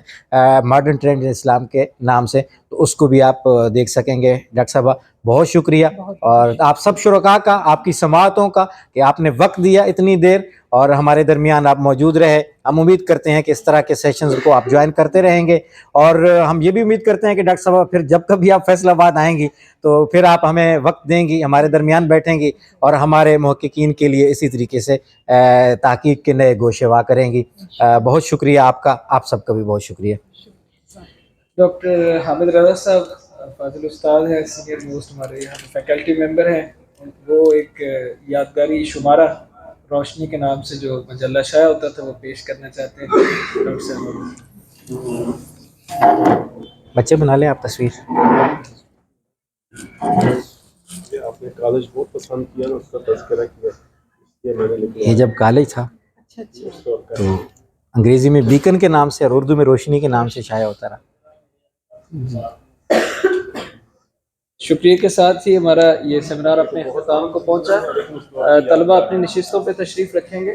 S4: ماڈرن ٹرینڈ ان اسلام کے نام سے, تو اس کو بھی آپ دیکھ سکیں گے. ڈاکٹر صاحبہ بہت شکریہ, اور آپ سب شرکاء کا, آپ کی سماعتوں کا کہ آپ نے وقت دیا اتنی دیر اور ہمارے درمیان آپ موجود رہے. ہم امید کرتے ہیں کہ اس طرح کے سیشنز کو آپ جوائن کرتے رہیں گے, اور ہم یہ بھی امید کرتے ہیں کہ ڈاکٹر صاحبہ پھر جب کبھی آپ فیصل آباد آئیں گی تو پھر آپ ہمیں وقت دیں گی, ہمارے درمیان بیٹھیں گی, اور ہمارے محققین کے لیے اسی طریقے سے تحقیق کے نئے گوشے وا کریں گی. بہت شکریہ آپ کا, آپ سب کا بھی بہت شکریہ.
S1: ڈاکٹر حامد رضا صاحب فاضل استاد ہیں, سینئر موسٹ ہمارے یہاں فیکلٹی ممبر ہیں. وہ ایک یادگاری شمارہ روشنی کے نام سے جو مجلہ شائع ہوتا تھا وہ پیش کرنا چاہتے ہیں. ڈاکٹر صاحب
S4: بچے بنا لیں آپ تصویر.
S9: آپ نے کالج بہت پسند کیا نا, اس کا تذکرہ کیا,
S4: یہ جب کالج تھا تو انگریزی میں بیکن کے نام سے اور اردو میں روشنی کے نام سے شائع ہوتا رہا.
S1: شکریہ کے ساتھ ہی ہمارا یہ سیمینار اپنے اختتام کو پہنچا. طلبہ اپنی نشستوں پہ تشریف رکھیں گے.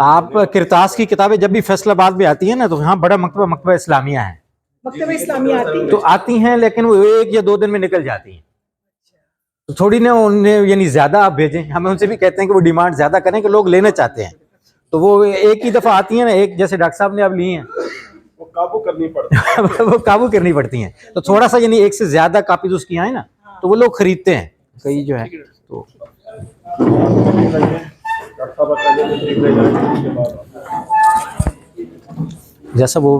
S4: آپ کرتاس کی کتابیں جب بھی فیصل آباد میں آتی ہیں نا تو یہاں بڑا مکتبہ اسلامیہ ہے
S5: مکتبہ اسلامیہ آتی
S4: تو آتی ہیں لیکن وہ 1 یا 2 دن میں نکل جاتی ہیں تو تھوڑی نا انہیں یعنی زیادہ آپ بھیجیں ہمیں ان سے بھی کہتے ہیں کہ وہ ڈیمانڈ زیادہ کریں کہ لوگ لینا چاہتے ہیں تو وہ ایک ہی دفعہ آتی ہیں نا ایک جیسے ڈاکٹر صاحب نے اب لی ہیں
S9: وہ قابو کرنی پڑتی ہے
S4: وہ قابو کرنی پڑتی ہیں تو تھوڑا سا یعنی ایک سے زیادہ کاپیز اس کی آئیں نا تو وہ لوگ خریدتے ہیں کئی جو ہے تو جیسا وہ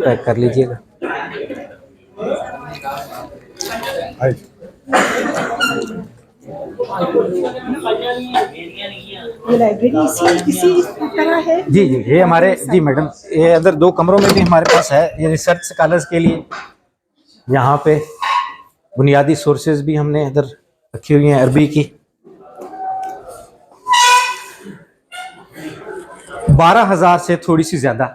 S4: پیک کر لیجئے گا
S5: یہ لائبریری اسی طرح ہے
S4: جی جی یہ ہمارے جی میڈم یہ ادھر 2 کمروں میں بھی ہمارے پاس ہے یہ ریسرچ اسکالرز کے لیے یہاں پہ بنیادی سورسز بھی ہم نے ادھر رکھی ہوئی ہیں عربی کی 12,000 سے تھوڑی سی زیادہ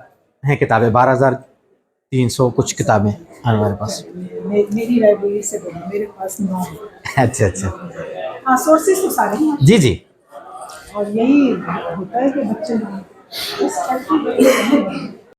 S4: ہیں کتابیں 12,300 کچھ کتابیں ہیں ہمارے پاس
S5: میری لائبریری سے بڑی میرے پاس 9 ہے
S4: اچھا اچھا
S5: ہاں سورسز تو سارے ہیں
S4: جی جی
S5: اور یہی ہوتا ہے کہ بچے